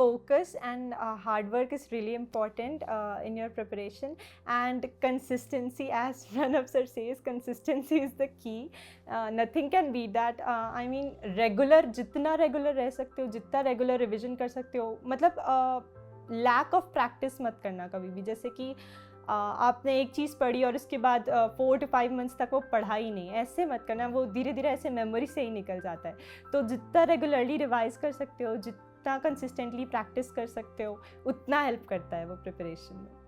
focus and hard work is really important in your preparation, and consistency, as Pranav sir says, consistency is the key. Nothing can beat that. I mean regular, जितना regular रह सकते हो, जितना regular revision कर सकते हो, मतलब lack of practice मत करना कभी भी। जैसे कि आपने एक चीज़ पढ़ी और उसके बाद 4 to 5 मंथ्स तक वो पढ़ा ही नहीं, ऐसे मत करना। वो धीरे धीरे ऐसे मेमोरी से ही निकल जाता है। तो जितना रेगुलरली रिवाइज कर सकते हो, जितना कंसिस्टेंटली प्रैक्टिस कर सकते हो, उतना हेल्प करता है वो प्रिपरेशन में।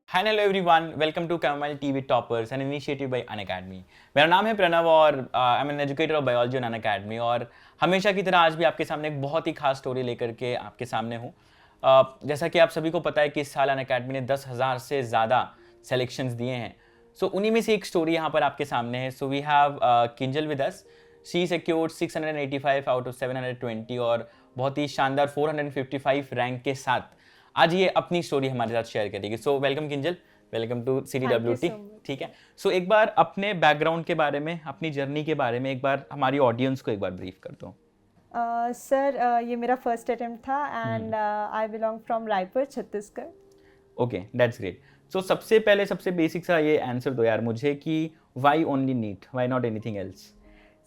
Hi hello everyone, welcome to chamomile TV toppers, an initiative by Unacademy. मेरा नाम है प्रणव और I am an educator of biology on Unacademy. और हमेशा की तरह आज भी आपके सामने एक बहुत ही खास स्टोरी लेकर के आपके सामने हूँ। जैसा कि आप सभी को पता है कि इस साल अनअकैडमी ने 10,000 से ज़्यादा सेलेक्शंस दिए हैं। सो उन्हीं में से एक स्टोरी यहाँ पर आपके सामने है। So we have Kinjal with us. She secured 685 out of 720 और बहुत ही शानदार 455 रैंक के साथ आज ये अपनी स्टोरी हमारे साथ शेयर करेगी। So welcome Kinjal, welcome to CDWT। ठीक है, सो एक बार अपने बैकग्राउंड के बारे में, अपनी जर्नी के बारे में एक बार हमारी ऑडियंस को एक बार ब्रीफ कर दो। सर ये मेरा फर्स्ट अटेम्प्ट था and I belong from Raipur, Chhattisgarh. Okay, that's great. So सबसे पहले सबसे बेसिक सा ये आंसर दो यार मुझे कि why only NEET, why not anything else?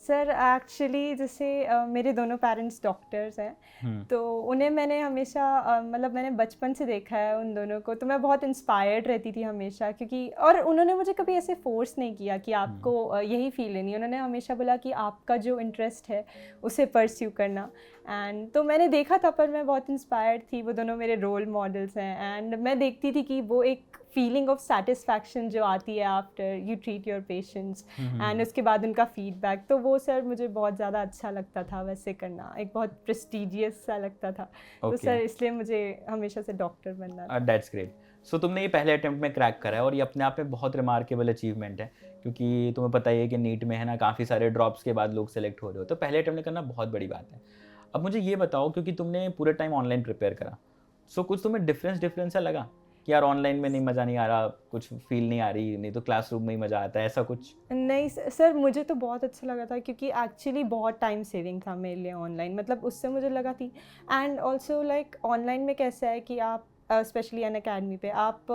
Sir actually जैसे मेरे दोनों पेरेंट्स डॉक्टर्स हैं, तो उन्हें मैंने हमेशा मतलब मैंने बचपन से देखा है उन दोनों को, तो मैं बहुत इंस्पायर्ड रहती थी हमेशा, क्योंकि और उन्होंने मुझे कभी ऐसे फोर्स नहीं किया कि आपको यही फील्ड लेनी है। उन्होंने हमेशा बोला कि आपका जो इंटरेस्ट है उसे परस्यू करना। एंड तो मैंने देखा था, पर मैं बहुत इंस्पायर्ड थी। वो दोनों मेरे रोल मॉडल्स हैं एंड मैं देखती थी कि वो एक फीलिंग ऑफ सेटिस्फैक्शन जो आती है after you treat your patients and उसके बाद उनका फीडबैक, तो वो सर मुझे बहुत ज़्यादा अच्छा लगता था वैसे करना, एक बहुत प्रेस्टिजियस सा लगता था। तो सर इसलिए मुझे हमेशा से डॉक्टर बनना था। That's great. सो तुमने ये पहले अटेम्प्ट में क्रैक करा है और ये अपने आप में बहुत रिमार्केबल अचीवमेंट है, क्योंकि तुम्हें पता ही है कि नीट में है ना काफ़ी सारे ड्रॉप्स के बाद लोग सेलेक्ट हो रहे हो, तो पहले अटेम्प्ट में करना बहुत बड़ी बात है। अब मुझे ये बताओ, क्योंकि तुमने पूरे टाइम ऑनलाइन प्रिपेयर करा, सो कुछ तुम्हें डिफरेंस सा लगा कि यार ऑनलाइन में नहीं मज़ा नहीं आ रहा, कुछ फील नहीं आ रही, नहीं तो क्लासरूम में ही मज़ा आता है, ऐसा कुछ? नहीं सर, मुझे तो बहुत अच्छा लगा था, क्योंकि एक्चुअली बहुत टाइम सेविंग था मेरे लिए ऑनलाइन, मतलब उससे मुझे लगा थी। एंड ऑल्सो लाइक ऑनलाइन में कैसा है कि आप स्पेशली अनअकैडमी पे आप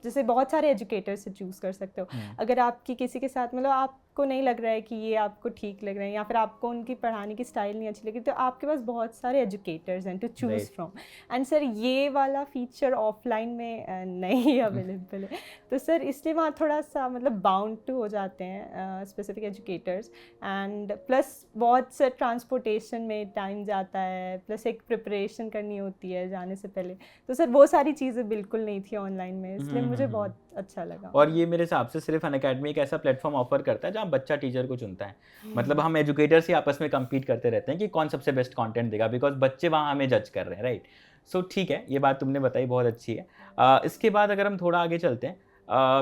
जैसे बहुत सारे एजुकेटर से चूज़ कर सकते हो। अगर आपकी किसी के साथ मतलब आपको नहीं लग रहा है कि ये आपको ठीक लग रहे हैं, या फिर आपको उनकी पढ़ाने की स्टाइल नहीं अच्छी लगी, तो आपके पास बहुत सारे एजुकेटर्स हैं to choose from. And sir ये वाला फीचर ऑफलाइन में नहीं अवेलेबल है, तो सर इसलिए वहाँ थोड़ा सा मतलब बाउंड टू हो जाते हैं स्पेसिफिक एजुकेटर्स। एंड प्लस बहुत से ट्रांसपोर्टेशन में टाइम जाता है, प्लस एक प्रिपरेशन करनी होती है जाने से पहले, तो सर वो सारी चीज़ें बिल्कुल नहीं थी ऑनलाइन में, इसलिए मुझे बहुत अच्छा लगा। और ये मेरे हिसाब से सिर्फ अनअकैडमी एक ऐसा प्लेटफॉर्म ऑफर करता है जहाँ बच्चा टीचर को चुनता है। मतलब हम एजुकेटर्स ही आपस में कम्पीट करते रहते हैं कि कौन सबसे बेस्ट कंटेंट देगा, बिकॉज बच्चे वहाँ हमें जज कर रहे हैं, राइट? सो ठीक है, ये बात तुमने बताई, बहुत अच्छी है। इसके बाद अगर हम थोड़ा आगे चलते हैं,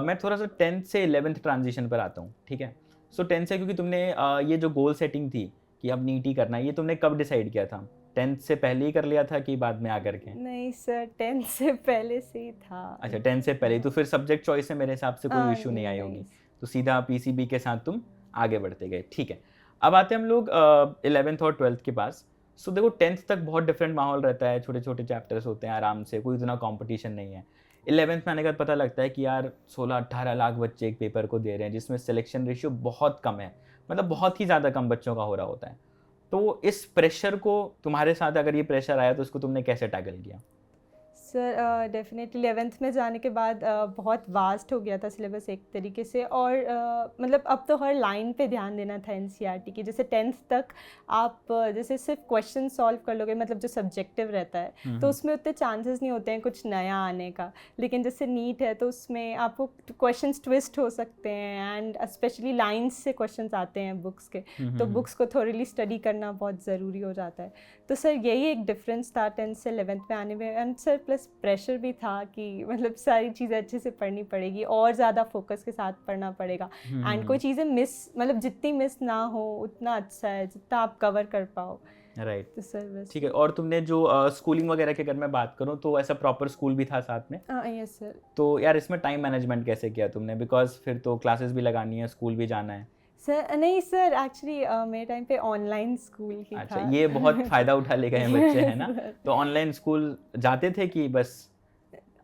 मैं थोड़ा सा 10th से 11th ट्रांजिशन पर आता हूँ, ठीक है? सो 10th से, क्योंकि तुमने ये जो गोल सेटिंग थी कि अब नीट ही करना है, ये तुमने कब डिसाइड किया था? 10th से पहले ही कर लिया था कि बाद में आकर के? नहीं सर, 10th से पहले से ही था। अच्छा, 10th से पहले, तो फिर सब्जेक्ट चॉइस से मेरे हिसाब से कोई इशू नहीं आई होगी, तो सीधा PCB के साथ तुम आगे बढ़ते गए, ठीक है? अब आते हैं हम लोग 11th और 12th के पास। सो देखो 10th तक बहुत डिफरेंट माहौल रहता है, छोटे छोटे चैप्टर्स होते हैं, आराम से, कोई इतना कंपटीशन नहीं है। 11th में आने के बाद पता लगता है कि यार 16-18 लाख बच्चे एक पेपर को दे रहे हैं, जिसमें सिलेक्शन रेशियो बहुत कम है, मतलब बहुत ही ज़्यादा कम बच्चों का हो रहा होता है। तो इस प्रेशर को, तुम्हारे साथ अगर ये प्रेशर आया तो उसको तुमने कैसे टैकल किया? सर डेफिनेटली 11th में जाने के बाद बहुत वास्ट हो गया था सिलेबस एक तरीके से, और मतलब अब तो हर लाइन पे ध्यान देना था NCERT की। जैसे 10th तक आप जैसे सिर्फ क्वेश्चन सॉल्व कर लोगे, मतलब जो सब्जेक्टिव रहता है, तो उसमें उतने चांसेस नहीं होते हैं कुछ नया आने का। लेकिन जैसे नीट है तो उसमें आपको क्वेश्चंस ट्विस्ट हो सकते हैं, एंड स्पेशली लाइन्स से क्वेश्चंस आते हैं बुक्स के, तो बुक्स को थोड़ी स्टडी करना बहुत ज़रूरी हो जाता है। तो सर यही एक डिफरेंस था 10th से 11th में आने में। एंड सर प्लस बस प्रेशर भी था कि मतलब सारी चीज़ें अच्छे से पढ़नी पड़ेगी और ज़्यादा फोकस के साथ पढ़ना पड़ेगा एंड कोई चीज़ें मिस मतलब जितनी मिस ना हो उतना अच्छा है, जितना आप कवर कर पाओ। राइट, तो सर बस ठीक है। और तुमने जो स्कूलिंग वगैरह की अगर मैं बात करूँ तो ऐसा प्रॉपर स्कूल भी था साथ में? Yes sir. तो यार इसमें टाइम मैनेजमेंट कैसे किया तुमने, बिकॉज फिर तो क्लासेस भी लगानी है, स्कूल भी जाना है। सर नहीं सर, एक्चुअली मेरे टाइम पे ऑनलाइन स्कूल ही अच्छा, था। ये बहुत फायदा उठा ले गए हैं बच्चे, है ना? Sir, तो ऑनलाइन स्कूल जाते थे कि बस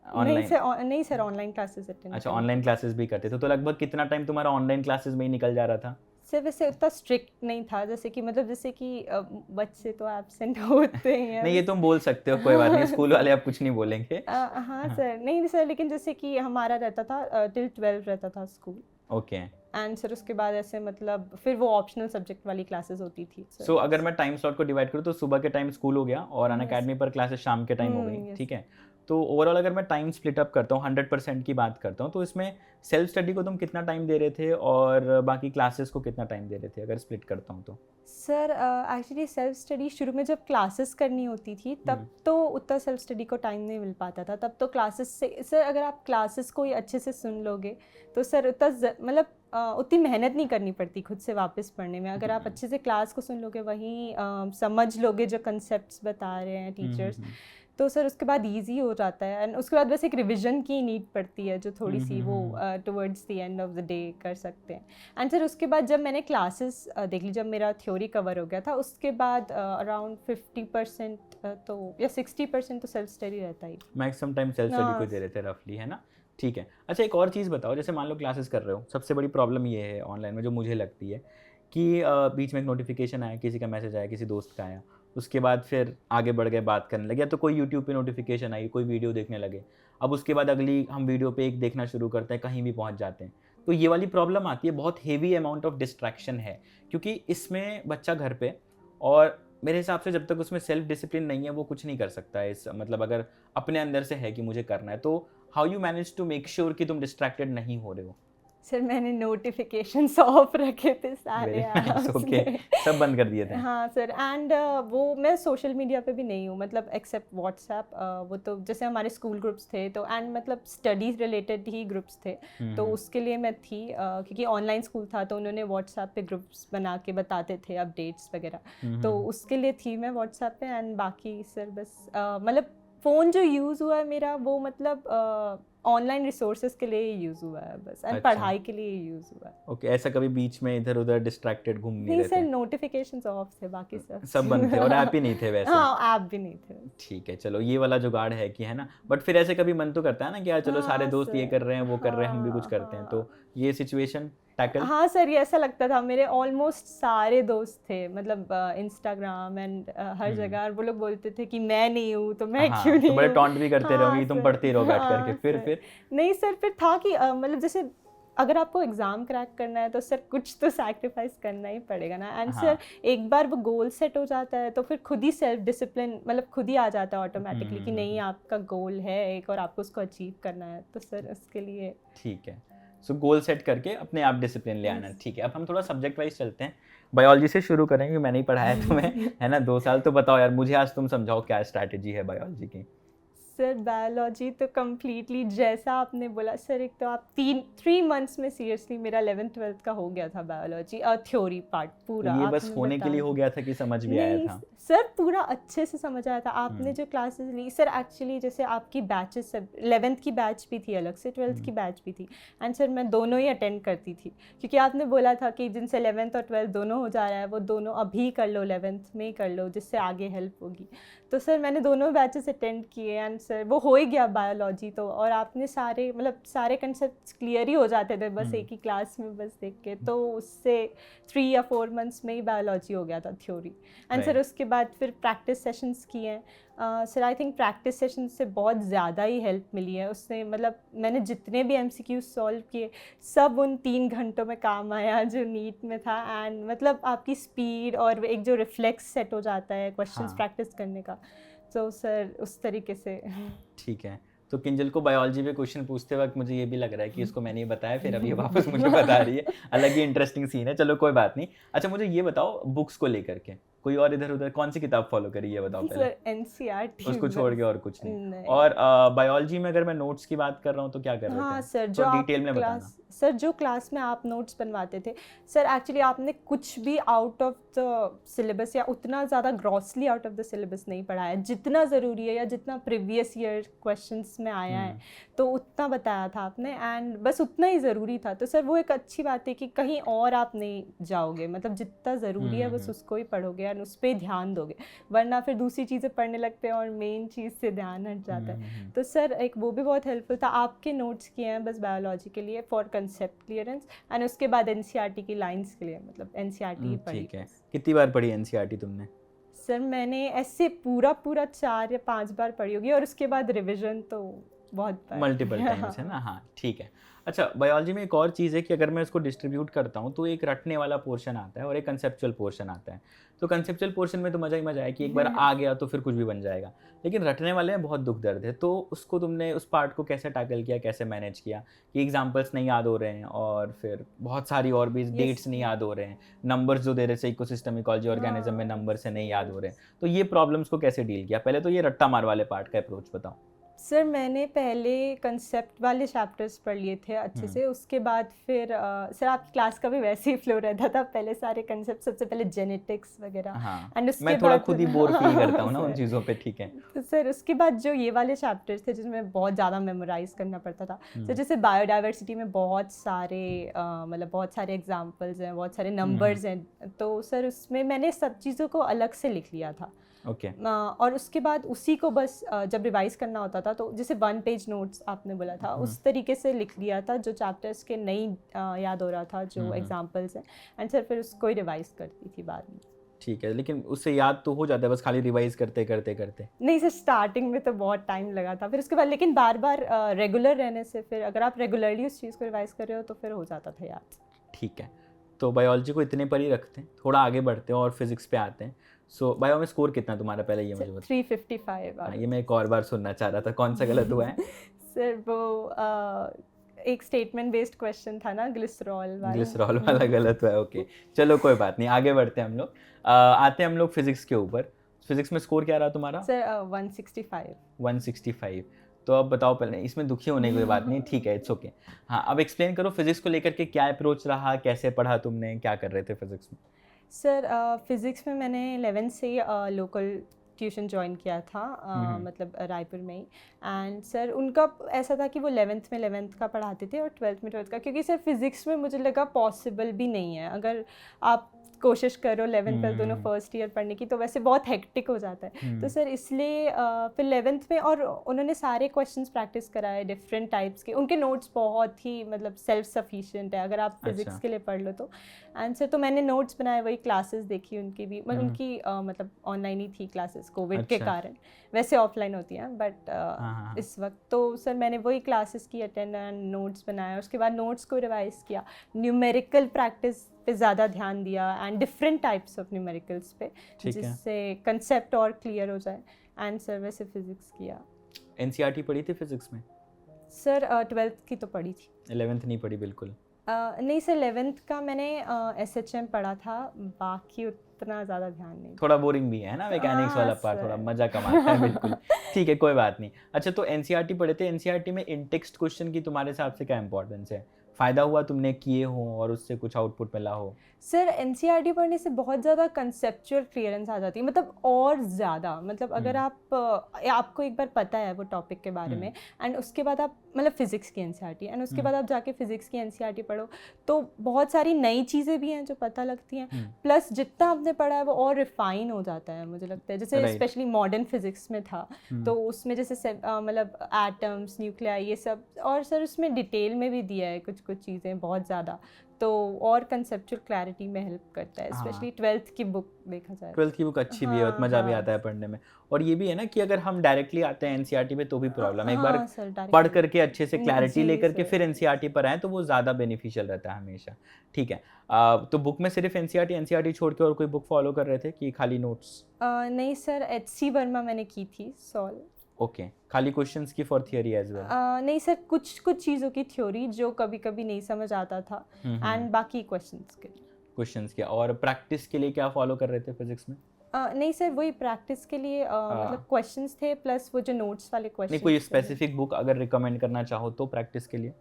ऑनलाइन? नहीं सर ऑनलाइन क्लासेस अटेंड। अच्छा, ऑनलाइन क्लासेस भी करते थे। तो लगभग कितना टाइम तुम्हारा ऑनलाइन क्लासेस में ही निकल जा रहा था? सर वैसे उतना स्ट्रिक्ट नहीं था, जैसे कि मतलब जैसे कि बच्चे तो एब्सेंट होते ही हैं। नहीं, ये तुम बोल सकते हो, कोई बात नहीं, स्कूल वाले अब कुछ नहीं बोलेंगे। हाँ सर, नहीं सर, लेकिन जैसे कि हमारा रहता था टिल 12 रहता था स्कूल ओके। एंड सर उसके बाद ऐसे मतलब फिर वो ऑप्शनल सब्जेक्ट वाली क्लासेस होती थी सर। सो अगर मैं टाइम स्लॉट को डिवाइड करूँ तो सुबह के टाइम स्कूल हो गया और Yes. अनअकैडमी पर क्लासेस शाम के टाइम हो गई, yes. ठीक है? तो ओवरऑल अगर मैं टाइम स्प्लिट अप करता हूँ, 100% की बात करता हूँ, तो इसमें सेल्फ स्टडी को तुम कितना टाइम दे रहे थे और बाकी क्लासेस को कितना टाइम दे रहे थे, अगर स्प्लिट करता हूँ तो? सर एक्चुअली सेल्फ स्टडी शुरू में जब क्लासेस करनी होती थी तब तो उतना सेल्फ स्टडी को टाइम नहीं मिल पाता था। तब तो क्लासेस से सर अगर आप क्लासेस को ही अच्छे से सुन लोगे तो सर उतना मतलब उतनी मेहनत नहीं करनी पड़ती खुद से वापस पढ़ने में। अगर आप अच्छे से क्लास को सुन लोगे, वहीं समझ लोगे जो कंसेप्ट्स बता रहे हैं टीचर्स, तो सर उसके बाद इजी हो जाता है। एंड उसके बाद बस एक रिवीजन की नीड पड़ती है जो थोड़ी सी वो towards the end of the day कर सकते हैं। एंड सर उसके बाद जब मैंने क्लासेस देख ली, जब मेरा थ्योरी कवर हो गया था, उसके बाद अराउंड 50% तो या 60% तो सेल्फ स्टडी रहता ही। मैक्सिमम टाइम सेल्फ स्टडी को दे रहे थे रफली, है ना? ठीक है। अच्छा, एक और चीज़ बताओ, जैसे मान लो क्लासेस कर रहे हो, सबसे बड़ी प्रॉब्लम ये है ऑनलाइन में जो मुझे लगती है कि बीच में एक नोटिफिकेशन आया, किसी का मैसेज आया, किसी दोस्त का आया, उसके बाद फिर आगे बढ़ गए, बात करने लगे, या तो कोई यूट्यूब पे नोटिफिकेशन आई, कोई वीडियो देखने लगे, अब उसके बाद अगली हम वीडियो पे एक देखना शुरू करते हैं, कहीं भी पहुंच जाते हैं। तो ये वाली प्रॉब्लम आती है, बहुत हेवी अमाउंट ऑफ डिस्ट्रैक्शन है, क्योंकि इसमें बच्चा घर पे, और मेरे हिसाब से जब तक उसमें सेल्फ डिसिप्लिन नहीं है वो कुछ नहीं कर सकता है। इस मतलब अगर अपने अंदर से है कि मुझे करना है, तो how you manage to make sure कि तुम डिस्ट्रैक्टेड नहीं हो रहे हो? सर मैंने नोटिफिकेशंस ऑफ रखे थे सारे ऐप्स ओके, सब बंद कर दिए थे? हाँ सर। एंड वो मैं सोशल मीडिया पे भी नहीं हूँ, मतलब एक्सेप्ट व्हाट्सएप। वो तो जैसे हमारे स्कूल ग्रुप्स थे तो एंड मतलब स्टडीज़ रिलेटेड ही ग्रुप्स थे, तो उसके लिए मैं थी क्योंकि ऑनलाइन स्कूल था तो उन्होंने व्हाट्सएप पे ग्रुप्स बना के बताते थे अपडेट्स वगैरह, तो उसके लिए थी मैं व्हाट्सएप पे। एंड बाकी सर बस मतलब फ़ोन जो यूज़ हुआ है मेरा वो मतलब ऑनलाइन रिसोर्सेज के लिए ही यूज़ हुआ है बस, एंड अच्छा। पढ़ाई के लिए ही यूज़ हुआ है। ओके, ऐसा कभी बीच में इधर उधर डिस्ट्रैक्टेड घूम नहीं नहीं रहे सर, थे? नोटिफिकेशंस ऑफ थे, बाकी सब बंद थे और ऐप ही नहीं थे वैसे? हाँ, ऐप भी नहीं थे। ठीक है, चलो ये वाला जुगाड़ है कि, है ना? बट फिर ऐसे कभी मन तो करता है ना कि यार चलो सारे हाँ दोस्त ये सर, कर रहे हैं, वो कर रहे हैं, हम भी कुछ करते हैं, तो ये सिचुएशन टैकल? हाँ सर, ये ऐसा लगता था। मेरे ऑलमोस्ट सारे दोस्त थे, मतलब इंस्टाग्राम एंड हर जगह, और वो लोग बोलते थे कि मैं नहीं हूँ तो मैं हाँ, क्यों नहीं तो बड़े हूँ। टॉन्ट भी करते रहोगे कि तुम सर, पढ़ते रहो बैठ करके, हाँ फिर सर। नहीं सर, फिर था कि मतलब जैसे अगर आपको एग्ज़ाम क्रैक करना है तो सर कुछ तो सैक्रिफाइस करना ही पड़ेगा ना। एंड हाँ। सर एक बार वो गोल सेट हो जाता है तो फिर खुद ही सेल्फ डिसिप्लिन मतलब खुद ही आ जाता है ऑटोमेटिकली कि नहीं, आपका गोल है एक और आपको उसको अचीव करना है, तो सर उसके लिए। ठीक है, सो गोल सेट करके अपने आप डिसिप्लिन ले आना। ठीक है, अब हम थोड़ा सब्जेक्ट वाइज चलते हैं, बायोलॉजी से शुरू करेंगे। मैंने ही पढ़ाया है तुम्हें, है ना, 2 साल। तो बताओ यार मुझे, आज तुम समझाओ क्या स्ट्रैटेजी है बायोलॉजी की? सर बायोलॉजी तो कम्प्लीटली जैसा आपने बोला सर, एक तो आप 3 मंथ्स में सीरियसली मेरा 11th-12th का हो गया था बायोलॉजी थ्योरी पार्ट पूरा। तो ये बस आपने होने के बता लिए हो गया था कि समझ भी आया नहीं था? सर, पूरा अच्छे से समझ आया था। आपने जो क्लासेस ली सर, एक्चुअली जैसे आपकी बैचेस सब 11th की बैच भी थी अलग से, 12th की बैच भी थी, एंड सर मैं दोनों ही अटेंड करती थी, क्योंकि आपने बोला था कि जिनसे 11th और 12th दोनों हो जा रहा है वो दोनों अभी कर लो, 11th में ही कर लो, जिससे आगे हेल्प होगी। तो सर मैंने दोनों बैचेस अटेंड किए एंड सर वो हो ही गया बायोलॉजी तो। और आपने सारे मतलब सारे कंसेप्ट क्लियर ही हो जाते थे बस एक ही क्लास में बस देख के, तो उससे 3 या 4 मंथ्स में ही बायोलॉजी हो गया था थ्योरी। एंड सर उसके बाद फिर प्रैक्टिस सेशंस किए हैं। Sir I think practice session से बहुत ज़्यादा ही हेल्प मिली है उससे। मतलब मैंने जितने भी MCQ सॉल्व किए सब उन 3 घंटों में काम आया जो नीट में था। एंड मतलब आपकी स्पीड और एक जो रिफ्लेक्स सेट हो जाता है क्वेश्चंस प्रैक्टिस करने का, तो सर उस तरीके से। ठीक है, तो किंजल को बायोलॉजी में क्वेश्चन पूछते वक्त मुझे ये भी लग रहा है कि इसको मैंने ही बताया, फिर अब ये वापस मुझे बता रही है। अलग ही इंटरेस्टिंग सीन है, चलो कोई बात नहीं। अच्छा मुझे ये बताओ बुक्स को लेकर के, कोई और इधर उधर कौन सी किताब फॉलो करी ये बताओ पहले। सर एनसीईआरटी उसको छोड़ के और कुछ नहीं। नहीं। और बायोलॉजी में अगर मैं नोट्स की बात कर रहा हूँ तो क्या कर रहे हाँ थे? सर, तो जो आप डिटेल में बताना। सर जो क्लास में आप नोट्स बनवाते थे सर, एक्चुअली आपने कुछ भी आउट ऑफ द सिलेबस या उतना ज़्यादा grossly out of the syllabus नहीं पढ़ाया, जितना ज़रूरी है या जितना प्रीवियस ईयर क्वेश्चंस में आया है तो उतना बताया था आपने, एंड बस उतना ही ज़रूरी था। तो सर वो एक अच्छी बात है कि कहीं और आप नहीं जाओगे, मतलब जितना ज़रूरी है बस उसको ही पढ़ोगे और उस पर ध्यान दोगे, वरना फिर दूसरी चीज़ें पढ़ने लगते हैं और मेन चीज़ से ध्यान हट जाता है। तो सर एक वो भी बहुत हेल्पफुल था। आपके नोट्स किए हैं बस बायोलॉजी के लिए फॉर कंसेप्ट क्लियरेंस, एंड उसके बाद एनसीईआरटी की लाइंस के लिए, मतलब एनसीईआरटी ही पढ़ी। ठीक है, कितनी बार पढ़ी एनसीईआरटी तुमने? सर मैंने ऐसे पूरा 4 या 5 बार पढ़ी होगी, और उसके बाद रिविजन तो बहुत बार। मल्टीपल टाइम्स है ना। हाँ ठीक है। अच्छा, बायोलॉजी में एक और चीज़ है कि अगर मैं इसको डिस्ट्रीब्यूट करता हूँ तो एक रटने वाला पोर्शन आता है और एक कंसेप्चुअल पोर्शन आता है। तो कंसेप्चुअल पोर्शन में तो मज़ा ही मज़ा है कि एक बार आ गया तो फिर कुछ भी बन जाएगा, लेकिन रटने वाले में बहुत दुख दर्द है। तो उसको तुमने उस पार्ट को कैसे टैकल किया, कैसे मैनेज किया कि एग्जाम्पल्स नहीं याद हो रहे हैं और फिर बहुत सारी और भी डेट्स नहीं याद हो रहे हैं, नंबर्स जो दे रहे थे इकोसिस्टम इकोलॉजी ऑर्गेनिज्म में नंबर से नहीं याद हो रहे हैं, तो ये प्रॉब्लम्स को कैसे डील किया? पहले तो ये रट्टा मार वाले पार्ट का अप्रोच बताओ। सर मैंने पहले कंसेप्ट वाले चैप्टर्स पढ़ लिए थे अच्छे से, उसके बाद फिर सर आपकी क्लास का भी वैसे ही फ्लो रहता था, पहले सारे कंसेप्ट, सबसे पहले जेनेटिक्स वगैरह। हाँ, एंड उसके मैं थोड़ा बाद खुद ही बोर फील करता हूँ ना उन चीज़ों पे। ठीक है। तो सर उसके बाद जो ये वाले चैप्टर्स थे जिसमें बहुत ज़्यादा मेमोराइज करना पड़ता था, तो जैसे बायोडाइवर्सिटी में बहुत सारे मतलब बहुत सारे एग्जांपल्स हैं, बहुत सारे नंबर्स हैं, तो सर उसमें मैंने सब चीज़ों को अलग से लिख लिया था। ओके। और उसके बाद उसी को बस जब रिवाइज करना होता था तो जैसे 1 पेज नोट्स आपने बोला था उस तरीके से लिख लिया था, जो चैप्टर्स के नहीं याद हो रहा था, जो एग्जांपल्स हैं, एंड सर फिर उसको ही रिवाइज करती थी बाद में। ठीक है, लेकिन उससे याद तो हो जाता है, बस खाली रिवाइज करते करते करते। नहीं सर, स्टार्टिंग में तो बहुत टाइम लगा था, फिर उसके बाद लेकिन बार बार रेगुलर रहने से, फिर अगर आप रेगुलरली उस चीज़ को रिवाइज कर रहे हो तो फिर हो जाता था याद। ठीक है, तो बायोलॉजी को इतने पर ही रखते हैं, थोड़ा आगे बढ़ते हैं और फिजिक्स पे आते हैं। सो बायो में स्कोर कितना तुम्हारा, पहले ये मुझे बताओ। 355। हाँ, ये मैं एक और बार सुनना चाह रहा था, कौन सा गलत हुआ है? सर वो एक स्टेटमेंट बेस्ड क्वेश्चन था ना, ग्लिसरॉल वाला। ग्लिसरॉल वाला गलत हुआ है। ओके, चलो कोई बात नहीं, आगे बढ़ते हैं हम लोग। आते हैं हम लोग फिजिक्स के ऊपर। फिजिक्स में स्कोर क्या रहा तुम्हारा? सर 165। 165। तो अब बताओ, पहले इसमें दुखी होने की कोई बात नहीं, ठीक है, इट्स ओके। हाँ, अब एक्सप्लेन करो फिजिक्स को लेकर के क्या अप्रोच रहा, कैसे पढ़ा तुमने, क्या कर रहे थे फिजिक्स में? सर फिज़िक्स में मैंने 11th से लोकल ट्यूशन ज्वाइन किया था, मतलब रायपुर में ही। एंड सर उनका ऐसा था कि वो 11th में 11th का पढ़ाते थे और 12th में 12th का, क्योंकि सर फिज़िक्स में मुझे लगा पॉसिबल भी नहीं है, अगर आप कोशिश करो 11th 12th दोनों फर्स्ट ईयर पढ़ने की तो वैसे बहुत हेक्टिक हो जाता है। तो सर इसलिए फिर 11th में, और उन्होंने सारे क्वेश्चंस प्रैक्टिस कराए डिफरेंट टाइप्स के, उनके नोट्स बहुत ही मतलब सेल्फ सफिशिएंट है अगर आप फिजिक्स के लिए पढ़ लो तो। एंड सर तो मैंने नोट्स बनाए, वही क्लासेस देखी उनकी भी, मतलब उनकी मतलब ऑनलाइन ही थी क्लासेस कोविड के कारण, वैसे ऑफलाइन होती हैं बट इस वक्त तो सर मैंने वही क्लासेस की अटेंड एंड नोट्स बनाया, उसके बाद नोट्स को रिवाइज किया, न्यूमेरिकल प्रैक्टिस पे ज़्यादा ध्यान दिया and different types of numericals पे, जिससे कंसेप्ट और क्लियर हो जाए। एंड सर वैसे फिजिक्स किया। एनसीईआरटी पढ़ी थी फिजिक्स में? सर 12th की तो पढ़ी थी। 11th नहीं पढ़ी बिल्कुल? नहीं सर, 11th का मैंने SHM पढ़ा था, बाकी उतना ज़्यादा ध्यान नहीं। थोड़ा बोरिंग भी है ना मैकेनिक्स वाला पार्ट, थोड़ा मजा कमाता है। बिल्कुल ठीक है, कोई बात नहीं। अच्छा, तो एनसीईआरटी पढ़े थे, एनसीईआरटी में इन टेक्स्ट क्वेश्चन की तुम्हारे हिसाब से क्या इंपॉर्टेंस है? फ़ायदा हुआ तुमने किए हो और उससे कुछ आउटपुट मिला हो? सर एनसीईआरटी पढ़ने से बहुत ज़्यादा कंसेप्चुअल क्लियरेंस आ जाती है, मतलब और ज़्यादा, मतलब अगर आपको एक बार पता है वो टॉपिक के बारे में, एंड उसके बाद आप मतलब फिज़िक्स की एनसीईआरटी, एंड उसके बाद आप जाके फिज़िक्स की एनसीईआरटी पढ़ो तो बहुत सारी नई चीज़ें भी हैं जो पता लगती हैं, प्लस जितना आपने पढ़ा है वो और रिफाइन हो जाता है मुझे लगता है। जैसे स्पेशली मॉडर्न फिज़िक्स में था तो उसमें जैसे मतलब एटम्स, न्यूक्लियाई, ये सब, और सर उसमें डिटेल में भी दिया है कुछ चीज़ें बहुत ज़्यादा, तो और कंसेप्चुअल क्लैरिटी में हेल्प करता है, स्पेशली 12th की बुक देखा जाए। 12th की बुक अच्छी भी है, मज़ा भी आता है पढ़ने में। और ये भी है ना कि अगर हम डायरेक्टली आते हैं एनसीईआरटी पे तो भी प्रॉब्लम है, एक बार पढ़ करके अच्छे से क्लैरिटी लेकर के फिर एनसीईआरटी पर आए तो वो ज़्यादा बेनिफिशियल रहता है हमेशा। ठीक है, तो बुक में सिर्फ एनसीईआरटी छोड़ के और कोई बुक फॉलो कर रहे थे कि खाली नोट्स? नहीं सर, HC वर्मा मैंने की थी सॉल्व। ओके, खाली क्वेश्चंस की फॉर थियरी एज वेल? नहीं सर, कुछ चीज़ों की थ्योरी जो कभी कभी नहीं समझ आता था, एंड बाकी क्वेश्चंस के। क्वेश्चंस के, और प्रैक्टिस के लिए क्या फॉलो कर रहे थे फिजिक्स में? नहीं सर, वही प्रैक्टिस के लिए मतलब क्वेश्चंस थे प्लस वो जो नोट्स वाले नहीं, क्वेश्चंस कोई स्पेसिफिक बुक अगर रिकमेंड करना चाहो तो प्रैक्टिस के लिए?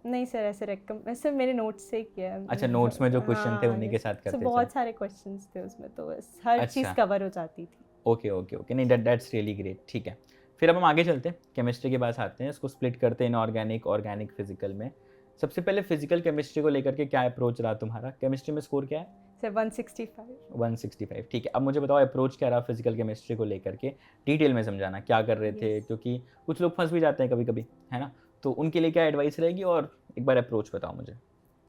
नहीं सर, ऐसे सर मेरे नोट्स से ही किया है। अच्छा, नोट्स में जो क्वेश्चन थे उन्हीं के साथ तो करते थे? बहुत सारे क्वेश्चंस थे उसमें, तो बस हर चीज़ अच्छा। कवर हो जाती थी। ओके ओके ओके, नहीं दैट्स रियली ग्रेट। ठीक है, फिर अब हम आगे चलते हैं, केमिस्ट्री के पास आते हैं, इसको स्प्लिट करते हैं इनऑर्गेनिक, ऑर्गेनिक, फिजिकल में। सबसे पहले फिजिकल केमिस्ट्री को लेकर के क्या अप्रोच रहा तुम्हारा? केमिस्ट्री में स्कोर क्या है? सर 165। 165, ठीक है। अब मुझे बताओ अप्रोच क्या रहा फिजिकल केमिस्ट्री को लेकर के, डिटेल में समझाना क्या कर रहे थे, क्योंकि कुछ लोग फंस भी जाते हैं कभी कभी, है ना? तो उनके लिए क्या एडवाइस रहेगी, और एक बार अप्रोच बताओ मुझे।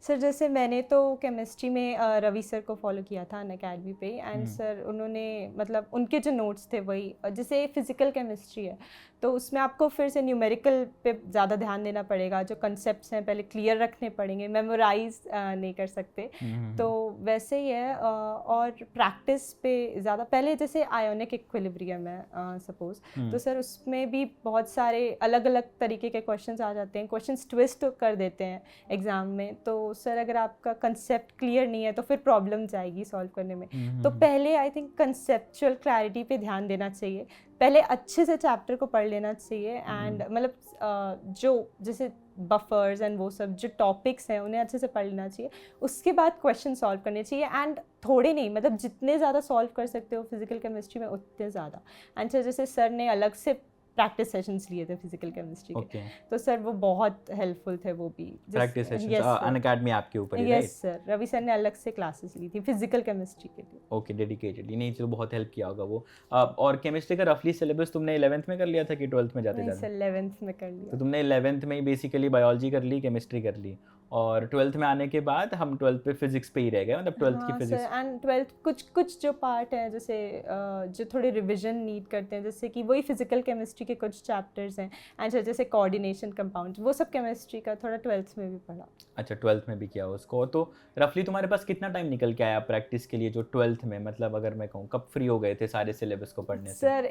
सर जैसे मैंने तो केमिस्ट्री में रवि सर को फॉलो किया था अनअकैडमी पे, एंड सर उन्होंने मतलब उनके जो नोट्स थे वही, जैसे फिजिकल केमिस्ट्री है तो उसमें आपको फिर से न्यूमेरिकल पे ज़्यादा ध्यान देना पड़ेगा, जो कंसेप्ट्स हैं पहले क्लियर रखने पड़ेंगे, मेमोराइज नहीं कर सकते। तो वैसे ही है, और प्रैक्टिस पे ज़्यादा, पहले जैसे आयोनिक इक्विलिब्रियम है सपोज, तो सर उसमें भी बहुत सारे अलग अलग तरीके के क्वेश्चंस आ जाते हैं, क्वेश्चंस ट्विस्ट कर देते हैं एग्ज़ाम में। तो सर अगर आपका कंसेप्ट क्लियर नहीं है तो फिर प्रॉब्लम जाएगी सॉल्व करने में। तो पहले आई थिंक कंसेप्चुअल क्लैरिटी पे ध्यान देना चाहिए, पहले अच्छे से चैप्टर को पढ़ लेना चाहिए, एंड मतलब जो जैसे बफर्स एंड वो सब जो टॉपिक्स हैं उन्हें अच्छे से पढ़ लेना चाहिए। उसके बाद क्वेश्चन सॉल्व करने चाहिए, एंड थोड़े नहीं, मतलब जितने ज़्यादा सॉल्व कर सकते हो फिजिकल केमिस्ट्री में उतने ज़्यादा। एंड सर जैसे सर ने अलग से प्रैक्टिस सेशंस लिए थे फिजिकल केमिस्ट्री के, तो सर वो बहुत हेल्पफुल थे वो भी। प्रैक्टिस सेशंस अनअकैडमी आपके ऊपर ही, right? Yes sir, Ravi sir ने अलग से क्लासेस ली थी फिजिकल केमिस्ट्री के लिए। ओके, डेडिकेटेडली, नहीं चलो बहुत हेल्प किया होगा वो। और केमिस्ट्री का रफली सिलेबस तुमने 11th में कर लिया था कि 12th में जाते जाते? सर 11th में कर लिया। तो तुमने 11th में ही बेसिकली बायोलॉजी कर ली, केमिस्ट्री कर ली, और 12th में आने के बाद हम 12th पे फिजिक्स पे ही रह गए, मतलब 12th की फिजिक्स। एंड 12th कुछ जो पार्ट है जैसे जो थोड़े रिवीजन नीड करते हैं, जैसे कि वही फिजिकल केमिस्ट्री के कुछ चैप्टर्स हैं, एंड जैसे कोऑर्डिनेशन कंपाउंड, वो सब केमिस्ट्री का थोड़ा 12th में भी पढ़ा। अच्छा, 12th में भी किया उसको। तो रफली तुम्हारे पास कितना टाइम निकल के आया प्रैक्टिस के लिए जो 12th में, मतलब अगर मैं कहूँ कब फ्री हो गए थे सारे सिलेबस को पढ़ने से? सर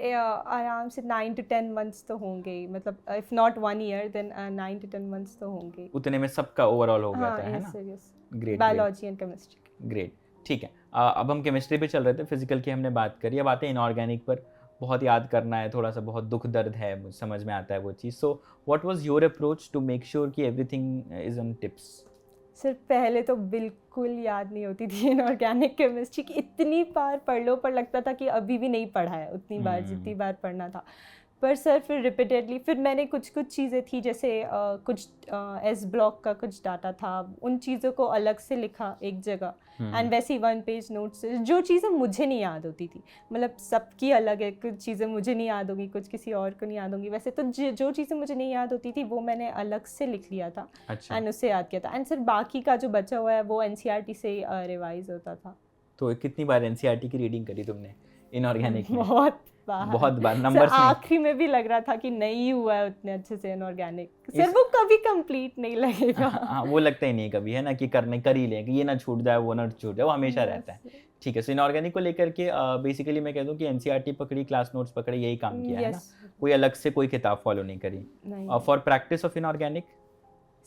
आराम से 9 to 10 मंथ्स तो होंगे ही, मतलब if not 1 year then 9 to 10 months तो होंगे। उतने में सबका ओवरऑल हो गया था, है ना? Great, biology and chemistry. Great, ठीक है। अब हम केमिस्ट्री पे चल रहे थे, फिजिकल की हमने बात करी, अब आते हैं इनऑर्गेनिक पर। बहुत याद करना है थोड़ा सा, बहुत दुख दर्द है, मुझे समझ में आता है वो चीज़। So what was your approach to make sure कि everything is on tips? Sir पहले तो बिल्कुल याद नहीं होती थी इनऑर्गेनिक केमिस्ट्री की, इतनी बार पढ़ लो पर लगता था कि अभी भी नहीं पढ़ा है उतनी बार जितनी बार पढ़ना था। पर सर फिर रिपीटेडली फिर मैंने कुछ चीज़ें थी, जैसे कुछ एस ब्लॉक का कुछ डाटा था, उन चीज़ों को अलग से लिखा एक जगह, एंड वैसे ही 1 पेज नोट्स, जो चीज़ें मुझे नहीं याद होती थी, मतलब सबकी अलग है, कुछ चीज़ें मुझे नहीं याद होंगी, कुछ किसी और को नहीं याद होंगी, वैसे तो जो चीज़ें मुझे नहीं याद होती थी वो मैंने अलग से लिख लिया था। अच्छा। एंड उससे याद किया था, एंड सर बाकी का जो बचा हुआ है वो NCERT से रिवाइज होता था। तो कितनी बार NCERT की रीडिंग करी तुमने इनऑर्गेनिक में? बहुत बार नंबर्स नहीं। आखिरी में भी लग रहा था कि नहीं हुआ है उतने अच्छे से इनऑर्गेनिक, सर वो कभी कंप्लीट नहीं लगेगा। हाँ, वो लगता ही नहीं कभी, है ना, कि कर ही लें, कि ये ना छूट जाए वो ना छूट जाए, वो हमेशा रहता है। ठीक है, सो इनऑर्गेनिक को लेकर के बेसिकली मैं कह दूं कि NCERT पकड़ी, क्लास नोट्स पकड़े, यही काम किया है ना, कोई अलग से कोई किताब फॉलो नहीं करी। For practice of inorganic?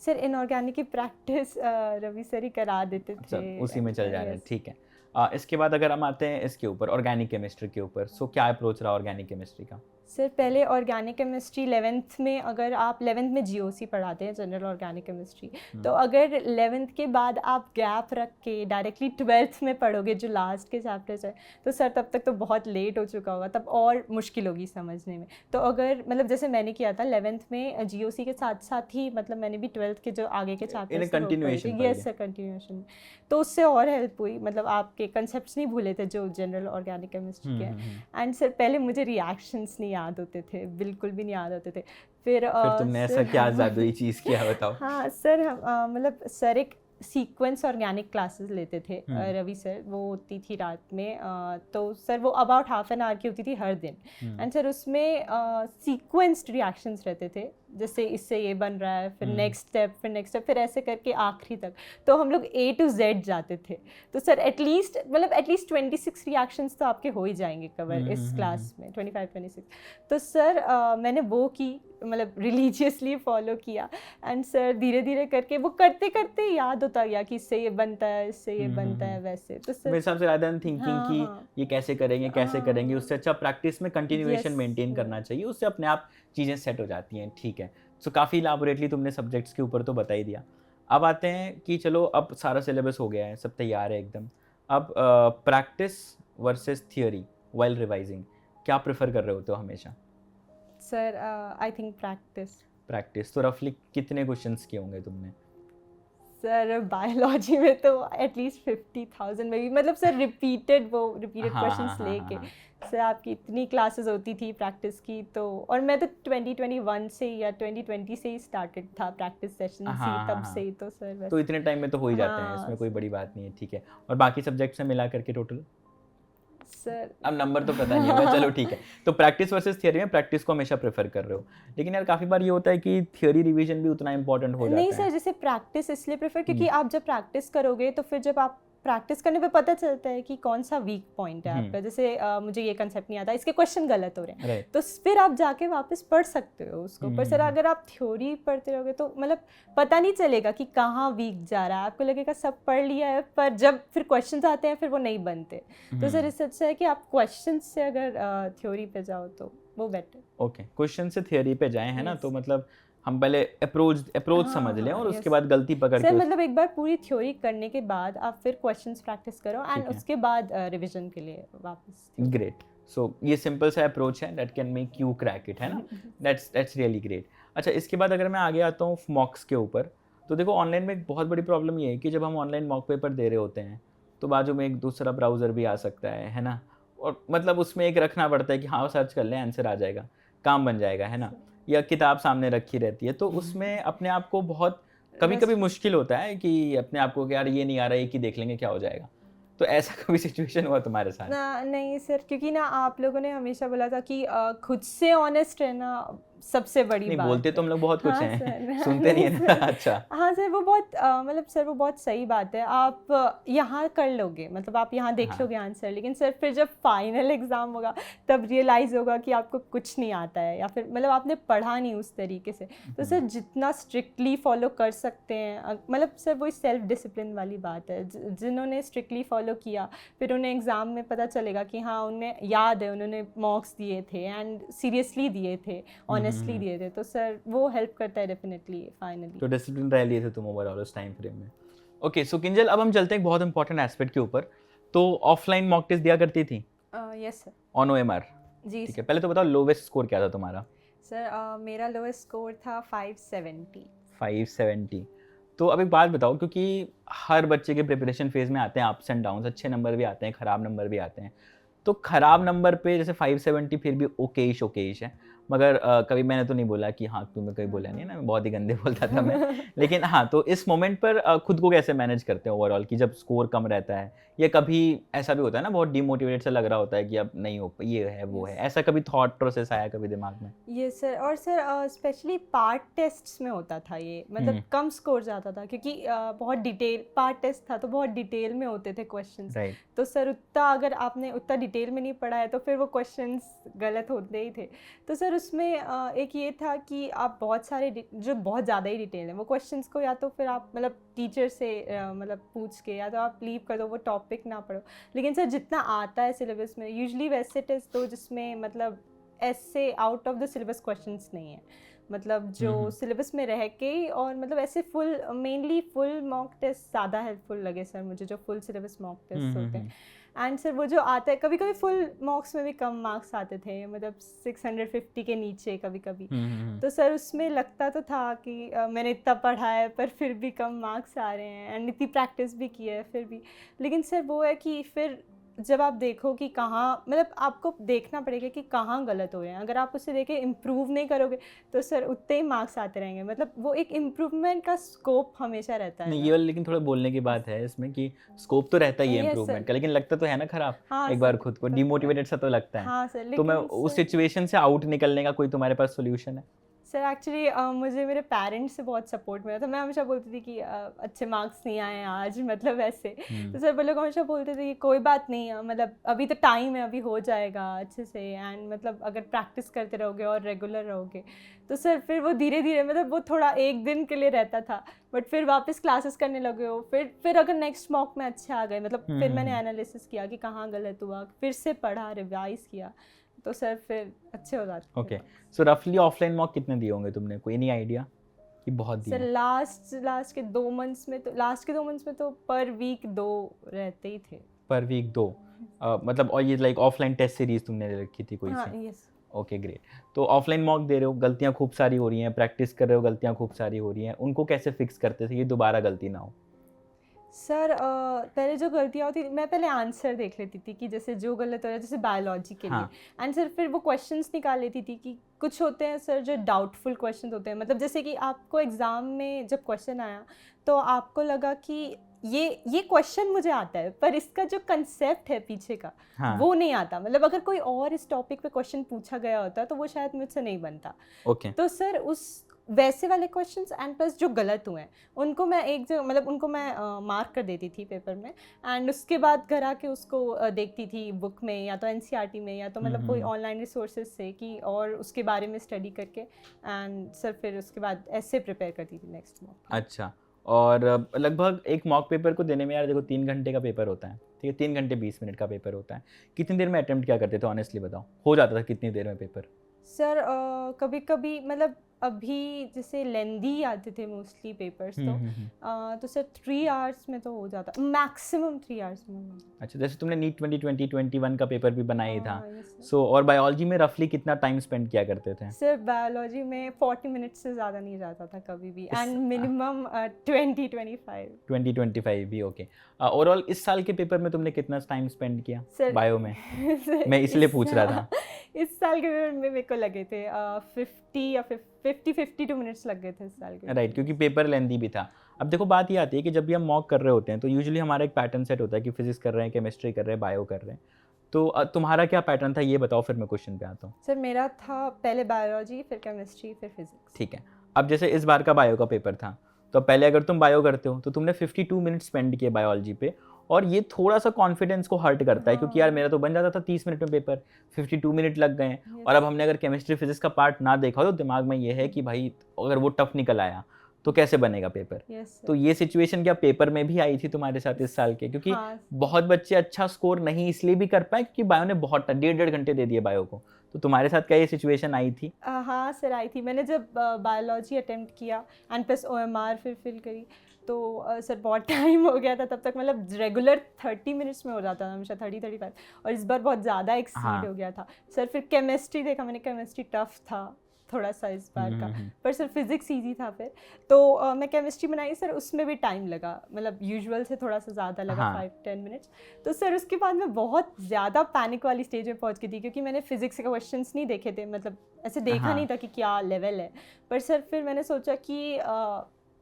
Sir inorganic की प्रैक्टिस रवि सर ही करा देते थे, उसी में चल जा रहे हैं। ठीक है, इसके बाद अगर हम आते हैं इसके ऊपर, ऑर्गेनिक केमिस्ट्री के ऊपर, सो क्या अप्रोच रहा ऑर्गेनिक केमिस्ट्री का? सर पहले ऑर्गेनिक केमिस्ट्री 11th में, अगर आप 11th में GOC पढ़ाते हैं, जनरल ऑर्गेनिक केमिस्ट्री, तो अगर 11th के बाद आप गैप रख के डायरेक्टली 12th में पढ़ोगे जो लास्ट के चैप्टर्स है, तो सर तब तक तो बहुत लेट हो चुका होगा, तब और मुश्किल होगी समझने में। तो अगर मतलब जैसे मैंने किया था 11th में GOC के साथ साथ ही, मतलब मैंने भी 12th के जो आगे के chapters continuation, yes sir continuation, तो उससे और हेल्प हुई, मतलब आपके कंसेप्ट्स नहीं भूले थे जो जनरल ऑर्गेनिक केमिस्ट्री के। एंड सर पहले मुझे रिएक्शंस नहीं याद होते थे, बिल्कुल भी नहीं याद होते थे। फिर तुमने ऐसा क्या जादुई चीज़ किया, बताओ? हाँ सर, मतलब सर एक सीक्वेंस ऑर्गेनिक क्लासेस लेते थे रवि सर, वो होती थी रात में, तो सर वो अबाउट हाफ एन आवर की होती थी हर दिन, एंड सर उसमें सीक्वेंस्ड रिएक्शंस रहते थे, जैसे इससे ये बन रहा है, फिर नेक्स्ट स्टेप, फिर नेक्स्ट स्टेप, फिर ऐसे करके आखिरी तक, तो हम लोग A to Z जाते थे। तो सर एटलीस्ट 26 रिएक्शंस तो आपके हो ही जाएंगे कवर इस क्लास में, 25-26। तो सर मैंने वो की, मतलब रिलीजियसली फॉलो किया एंड सर धीरे धीरे करके वो करते करते याद होता गया कि इससे ये बनता है, इससे ये बनता है वैसे। तो मेरे हिसाब से रादर देन थिंकिंग हाँ, कि हाँ। ये कैसे करेंगे उससे अच्छा प्रैक्टिस में कंटिन्यूएशन Yes, मेंटेन करना चाहिए, उससे अपने आप चीज़ें सेट हो जाती हैं। ठीक है, सो काफ़ी इलाबोरेटली तुमने सब्जेक्ट्स के ऊपर तो बता ही दिया। अब आते हैं कि चलो अब सारा सिलेबस हो गया है, सब तैयार है एकदम, अब practice versus theory while revising क्या प्रेफर कर रहे होते हो हमेशा? Sir I think practice. Practice तो रफली कितने क्वेश्चंस किए होंगे तुमने? सर बायोलॉजी में तो एटलीस्ट 50,000 में भी, मतलब सर रिपीटेड हाँ हाँ क्वेश्चंस हाँ लेके हाँ सर आपकी इतनी क्लासेस होती थी प्रैक्टिस की। तो और मैं तो 2021 से या 2020 से ही स्टार्टेड था प्रैक्टिस सेशन हाँ ही, हाँ तब हाँ। से ही। तो सर तो वैसे इतने टाइम में तो हो ही जाते हैं, हाँ इसमें कोई बड़ी बात नहीं है। ठीक है, और बाकी सब्जेक्ट से मिला करके टोटल? सर अब नंबर तो पता नहीं होगा, चलो ठीक है। तो प्रैक्टिस वर्सेस थियरी में प्रैक्टिस को हमेशा प्रेफर कर रहे हो, लेकिन यार काफ़ी बार ये होता है कि थियरी रिवीजन भी उतना इंपॉर्टेंट हो नहीं जाता सर, है। जैसे प्रैक्टिस इसलिए प्रेफर क्योंकि आप जब प्रैक्टिस करोगे तो फिर जब आप प्रैक्टिस करने पे पता चलता है कि कौन सा वीक पॉइंट है आपका। जैसे मुझे ये कंसेप्ट नहीं आता, इसके क्वेश्चन गलत हो रहे हैं, राइट। तो फिर आप जाके वापस पढ़ सकते हो उसको। पर सर अगर आप थ्योरी पढ़ते रहोगे तो मतलब पता नहीं चलेगा कि कहाँ वीक जा रहा है, आपको लगेगा सब पढ़ लिया है, पर जब फिर क्वेश्चंस आते हैं फिर वो नहीं बनते। तो सर इससे अच्छा है कि आप क्वेश्चन से अगर थ्योरी पे जाओ तो वो बेटर। ओके, क्वेश्चन से थियरी पे जाएं, है ना? Yes. तो मतलब हम पहले अप्रोच हाँ, समझ लें हाँ, और उसके yes. बाद गलती पकड़ सर के मतलब एक बार पूरी थ्योरी करने के बाद आप फिर क्वेश्चंस प्रैक्टिस करो एंड ठीक है। उसके बाद रिवीजन के लिए वापस। ग्रेट। सो ये सिंपल सा अप्रोच है that can make you crack it, है ना? That's really great. अच्छा, इसके बाद अगर मैं आगे आता हूँ मॉक्स के ऊपर, तो देखो ऑनलाइन में एक बहुत बड़ी प्रॉब्लम ये है कि जब हम ऑनलाइन मॉक पेपर दे रहे होते हैं तो बाजू में एक दूसरा ब्राउज़र भी आ सकता है ना? और मतलब उसमें एक रखना पड़ता है कि हाँ सर्च कर लें आंसर आ जाएगा, काम बन जाएगा, है ना? या किताब सामने रखी रहती है, तो उसमें अपने आप को बहुत कभी-कभी मुश्किल होता है कि अपने आप को कि यार ये नहीं आ रहा है, एक ही देख लेंगे क्या हो जाएगा। तो ऐसा कभी सिचुएशन हुआ तुम्हारे साथ? ना नहीं सर, क्योंकि ना आप लोगों ने हमेशा बोला था कि खुद से ऑनेस्ट रहना सबसे बड़ी नहीं, बात बोलते तो हम लोग बहुत कुछ हाँ हैं, सर सुनते नहीं है ना? सर। अच्छा। हाँ सर, वो बहुत मतलब सर वो बहुत सही बात है। आप यहाँ कर लोगे, मतलब आप यहाँ देख हाँ। लोगे आंसर, लेकिन सर फिर जब फाइनल एग्जाम होगा तब रियलाइज़ होगा कि आपको कुछ नहीं आता है या फिर मतलब आपने पढ़ा नहीं उस तरीके से। तो सर जितना स्ट्रिक्टली फॉलो कर सकते हैं, मतलब सर वही सेल्फ डिसिप्लिन वाली बात है। जिन्होंने स्ट्रिक्टली फॉलो किया फिर उन्हें एग्ज़ाम में पता चलेगा कि हाँ उन्हें याद है, उन्होंने मॉक्स दिए थे एंड सीरियसली दिए थे, ऑनेस्टली दिए थे। तो सर वो हेल्प करता है डेफिनेटली फाइनली। तो डिसिप्लिन रह लिए थे तुम ओवरऑल उस टाइम फ्रेम में। ओके, सो किंजल अब हम चलते हैं एक बहुत इंपॉर्टेंट एस्पेक्ट के ऊपर। तो ऑफलाइन मॉक टेस्ट दिया करती थी यस सर। On OMR? जी ठीक है, पहले तो बताओ लोवेस्ट स्कोर क्या था तुम्हारा? सर मेरा लोएस्ट स्कोर था 570। 570। तो अब एक बात बताओ, क्योंकि हर बच्चे के प्रिपरेशन फेज में आते हैं अप्स एंड डाउन्स, अच्छे नंबर भी आते हैं, ख़राब नंबर भी आते हैं। तो ख़राब नंबर पे जैसे 570 फिर भी ओकेश है, मगर कभी मैंने तो नहीं बोला कि हाँ, तुम्हें कभी बोला नहीं है ना, मैं बहुत ही गंदे बोलता था मैं। लेकिन हाँ, तो इस मोमेंट पर खुद को कैसे मैनेज करते हैं ओवरऑल कि जब स्कोर कम रहता है, या कभी ऐसा भी होता है ना बहुत डिमोटिवेटेड सा लग रहा होता है कि अब नहीं हो, ये है वो है, ऐसा कभी थॉट प्रोसेस आया कभी दिमाग में? ये सर, और सर स्पेशली पार्ट टेस्ट्स में होता था ये, मतलब कम स्कोर जाता था क्योंकि बहुत डिटेल पार्ट टेस्ट था, तो बहुत डिटेल में होते थे क्वेश्चंस। राइट। तो सर उतना अगर आपने उतना डिटेल में नहीं पढ़ा है तो फिर वो क्वेश्चंस गलत होते ही थे। तो सर उसमें एक ये था कि आप बहुत सारे जो बहुत ज़्यादा ही डिटेल है वो क्वेश्चंस को या तो फिर आप मतलब टीचर से मतलब पूछ के या तो आप लीव कर दो, वो टॉपिक ना पढ़ो। लेकिन सर जितना आता है सिलेबस में यूजुअली वैसे टेस्ट दो जिसमें मतलब ऐसे out of the syllabus questions नहीं है, मतलब जो सिलेबस में रह के ही, और मतलब ऐसे full mainly full mock test ज़्यादा हेल्पफुल लगे सर मुझे, जो फुल सिलेबस मॉक टेस्ट होते हैं। एंड सर वो जो आता है, कभी कभी फुल मॉक्स में भी कम मार्क्स आते थे, मतलब 650 के नीचे कभी कभी। तो सर उसमें लगता तो था कि मैंने इतना पढ़ा है पर फिर भी कम मार्क्स आ रहे हैं, एंड इतनी प्रैक्टिस भी की है फिर भी। लेकिन सर वो है कि फिर जब आप देखो कि कहाँ, मतलब आपको देखना पड़ेगा कि कहाँ गलत हो रहे हैं। अगर आप उसे देखे इम्प्रूव नहीं करोगे तो सर उतने ही मार्क्स आते रहेंगे, मतलब वो एक इम्प्रूवमेंट का स्कोप हमेशा रहता है। नहीं, ये वाला लेकिन थोड़ा बोलने की बात है इसमें कि स्कोप तो रहता ही है Yes, इम्प्रूवमेंट sir. का, लेकिन लगता तो है ना खराब। हाँ एक सर, बार खुद को लगता है। डिमोटिवेटेड सा तो लगता है। हाँ सर, तो मैं लेकिन उस सर सिचुएशन से आउट निकलने का कोई तुम्हारे पास सॉल्यूशन है? सर एक्चुअली मुझे मेरे पेरेंट्स से बहुत सपोर्ट मिला था। मैं हमेशा बोलती थी कि अच्छे मार्क्स नहीं आए आज, मतलब ऐसे। तो सर वो लोग हमेशा बोलते थे कि कोई बात नहीं है, मतलब अभी तो टाइम है, अभी हो जाएगा अच्छे से, एंड मतलब अगर प्रैक्टिस करते रहोगे और रेगुलर रहोगे तो सर फिर वो धीरे धीरे, मतलब वो थोड़ा एक दिन के लिए रहता था, बट फिर वापस क्लासेस करने लगे हो, फिर अगर नेक्स्ट मॉक में अच्छे आ गए, मतलब फिर मैंने एनालिसिस किया कि कहाँ गलत हुआ, फिर से पढ़ा, रिवाइज किया, तो सर फिर अच्छे हो जाते थे। ओके, सो रफली ऑफलाइन मॉक कितने दिए होंगे तुमने, कोई नहीं आइडिया कि बहुत दिए? सर लास्ट के 2 मंथ्स में तो पर वीक 2 रहते ही थे। पर वीक 2? मतलब, और ये लाइक ऑफलाइन टेस्ट सीरीज तुमने ले रखी थी कोई हाँ, सी? यस। Okay, great. तो ऑफलाइन मॉक दे रहे हो, गलतियां खूब सारी हो रही हैं, प्रैक्टिस कर रहे हो, गलतियां खूब सारी हो रही हैं, उनको कैसे फिक्स करते थे ये दोबारा गलती ना हो? सर पहले जो गलतियाँ होती, मैं पहले आंसर देख लेती थी कि जैसे जो गलत हो रहा है, जैसे बायोलॉजी के हाँ। लिए, एंड सर फिर वो क्वेश्चंस निकाल लेती थी कि कुछ होते हैं सर जो डाउटफुल क्वेश्चंस होते हैं, मतलब जैसे कि आपको एग्ज़ाम में जब क्वेश्चन आया तो आपको लगा कि ये क्वेश्चन मुझे आता है, पर इसका जो कंसेप्ट है पीछे का, हाँ। वो नहीं आता, मतलब अगर कोई और इस टॉपिक पे क्वेश्चन पूछा गया होता तो वो शायद मुझसे नहीं बनता। ओके। तो सर उस वैसे वाले क्वेश्चंस एंड प्लस जो गलत हुए हैं उनको मैं एक जगह, मतलब उनको मैं मार्क कर देती थी पेपर में, एंड उसके बाद घर आके उसको देखती थी बुक में, या तो एनसीईआरटी में, या तो मतलब कोई ऑनलाइन रिसोर्सेज से, कि और उसके बारे में स्टडी करके, एंड सर फिर उसके बाद ऐसे प्रिपेयर करती थी नेक्स्ट मॉक। अच्छा, और लगभग एक मॉक पेपर को देने में, यार देखो 3 घंटे का पेपर होता है, ठीक है, 3 घंटे 20 मिनट का पेपर होता है, कितनी देर में अटेम्प्ट क्या करते थे ऑनेस्टली बताओ, हो जाता था कितनी देर में पेपर? सर कभी कभी, मतलब अभी जैसे लेंदी आते थे मोस्टली पेपर्स, तो सर 3 आवर्स में तो हो जाता, मैक्सिमम 3 आवर्स में। अच्छा, जैसे तुमने नीट 2020-21 का पेपर भी बनाया ही था, yes, sir. सो और बायोलॉजी में रफली कितना टाइम स्पेंड किया करते थे? सर बायोलॉजी में 40 मिनट्स से ज़्यादा नहीं जाता था कभी भी, एंड मिनिमम 20-25। 20-25 भी, ओके। ओवरऑल इस साल के पेपर में तुमने कितना टाइम स्पेंड किया सर बायो में? सर, मैं इसलिए पूछ रहा था। इस साल के पेपर में मेरे को लगे थे 52 मिनट्स लग गए थे इस साल के। राइट, क्योंकि पेपर लेंदी भी था। अब देखो बात ये आती है कि जब भी हम मॉक कर रहे होते हैं तो यूजुअली हमारा एक पैटर्न सेट होता है कि फिजिक्स कर रहे हैं, केमिस्ट्री कर रहे हैं, बायो कर रहे हैं, तो तुम्हारा क्या पैटर्न था ये बताओ, फिर मैं क्वेश्चन पे आता हूँ। सर मेरा था पहले बायोलॉजी, फिर केमिस्ट्री, फिर फिजिक्स। ठीक है, अब जैसे इस बार का बायो का पेपर था, तो पहले अगर तुम बायो करते हो तो तुमने 52 मिनट स्पेंड किए बायोलॉजी पे, और ये थोड़ा सा कॉन्फिडेंस को हर्ट करता है, क्योंकि यार मेरा तो बन जाता था 30 मिनट में पेपर, 52 मिनट लग गए। और अब हमने अगर केमिस्ट्री फिजिक्स का पार्ट ना देखा तो दिमाग में ये है कि भाई अगर वो टफ निकल आया तो कैसे बनेगा पेपर। तो ये सिचुएशन क्या पेपर में भी आई थी तुम्हारे साथ इस साल के? क्योंकि बहुत बच्चे अच्छा स्कोर नहीं इसलिए भी कर पाए क्योंकि बायो ने बहुत 1.5 घंटे दे दिए बायो को, तो तुम्हारे साथ क्या ये सिचुएशन आई थी? हाँ सर आई थी। मैंने जब बायोलॉजी अटेम्प्ट किया एंड प्लस OMR फिर फिल करी, तो सर बहुत टाइम हो गया था तब तक, मतलब रेगुलर 30 मिनट्स में हो जाता था हमेशा, 30-35, और इस बार बहुत ज़्यादा एक्सीड हो गया था सर। फिर केमिस्ट्री देखा मैंने, केमिस्ट्री टफ था थोड़ा सा इस बार का, पर सर फिजिक्स ईजी था फिर, तो मैं केमिस्ट्री बनाई सर, उसमें भी टाइम लगा, मतलब यूजुअल से थोड़ा सा ज़्यादा लगा, 5-10 मिनट्स। तो सर उसके बाद मैं बहुत ज़्यादा पैनिक वाली स्टेज में पहुंच गई थी, क्योंकि मैंने फिजिक्स के क्वेश्चंस नहीं देखे थे, मतलब ऐसे देखा नहीं था कि क्या लेवल है। पर सर फिर मैंने सोचा कि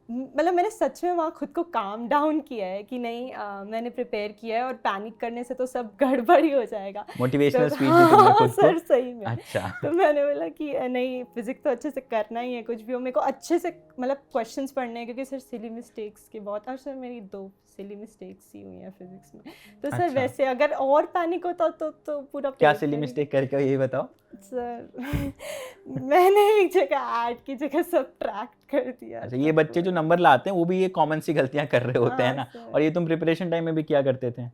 मतलब मैंने सच में वहाँ खुद को काम डाउन किया है कि नहीं, मैंने प्रिपेयर किया है, और पैनिक करने से तो सब गड़बड़ ही हो जाएगा। मोटिवेशनल स्पीच दी तुमने खुद को? सर सही में। अच्छा। तो मैंने बोला कि नहीं, फिजिक्स तो अच्छे से करना ही है, कुछ भी हो मेरे को अच्छे से मतलब क्वेश्चंस पढ़ने हैं, क्योंकि सर सिली मिस्टेक्स के बहुत, और सर मेरी 2 सिली मिस्टेक्स ही हुई हैं फिजिक्स में। तो सर वैसे अगर और पैनिक होता तो पूरा क्या सिली मिस्टेक करके ये बताओ सर। मैंने एक जगह ऐड की जगह सब्ट्रैक्ट कर दिया। अच्छा, ये बच्चे जो नंबर लाते हैं वो भी ये कॉमन सी गलतियां कर रहे होते हैं ना, और ये तुम प्रिपरेशन टाइम में भी क्या करते थे?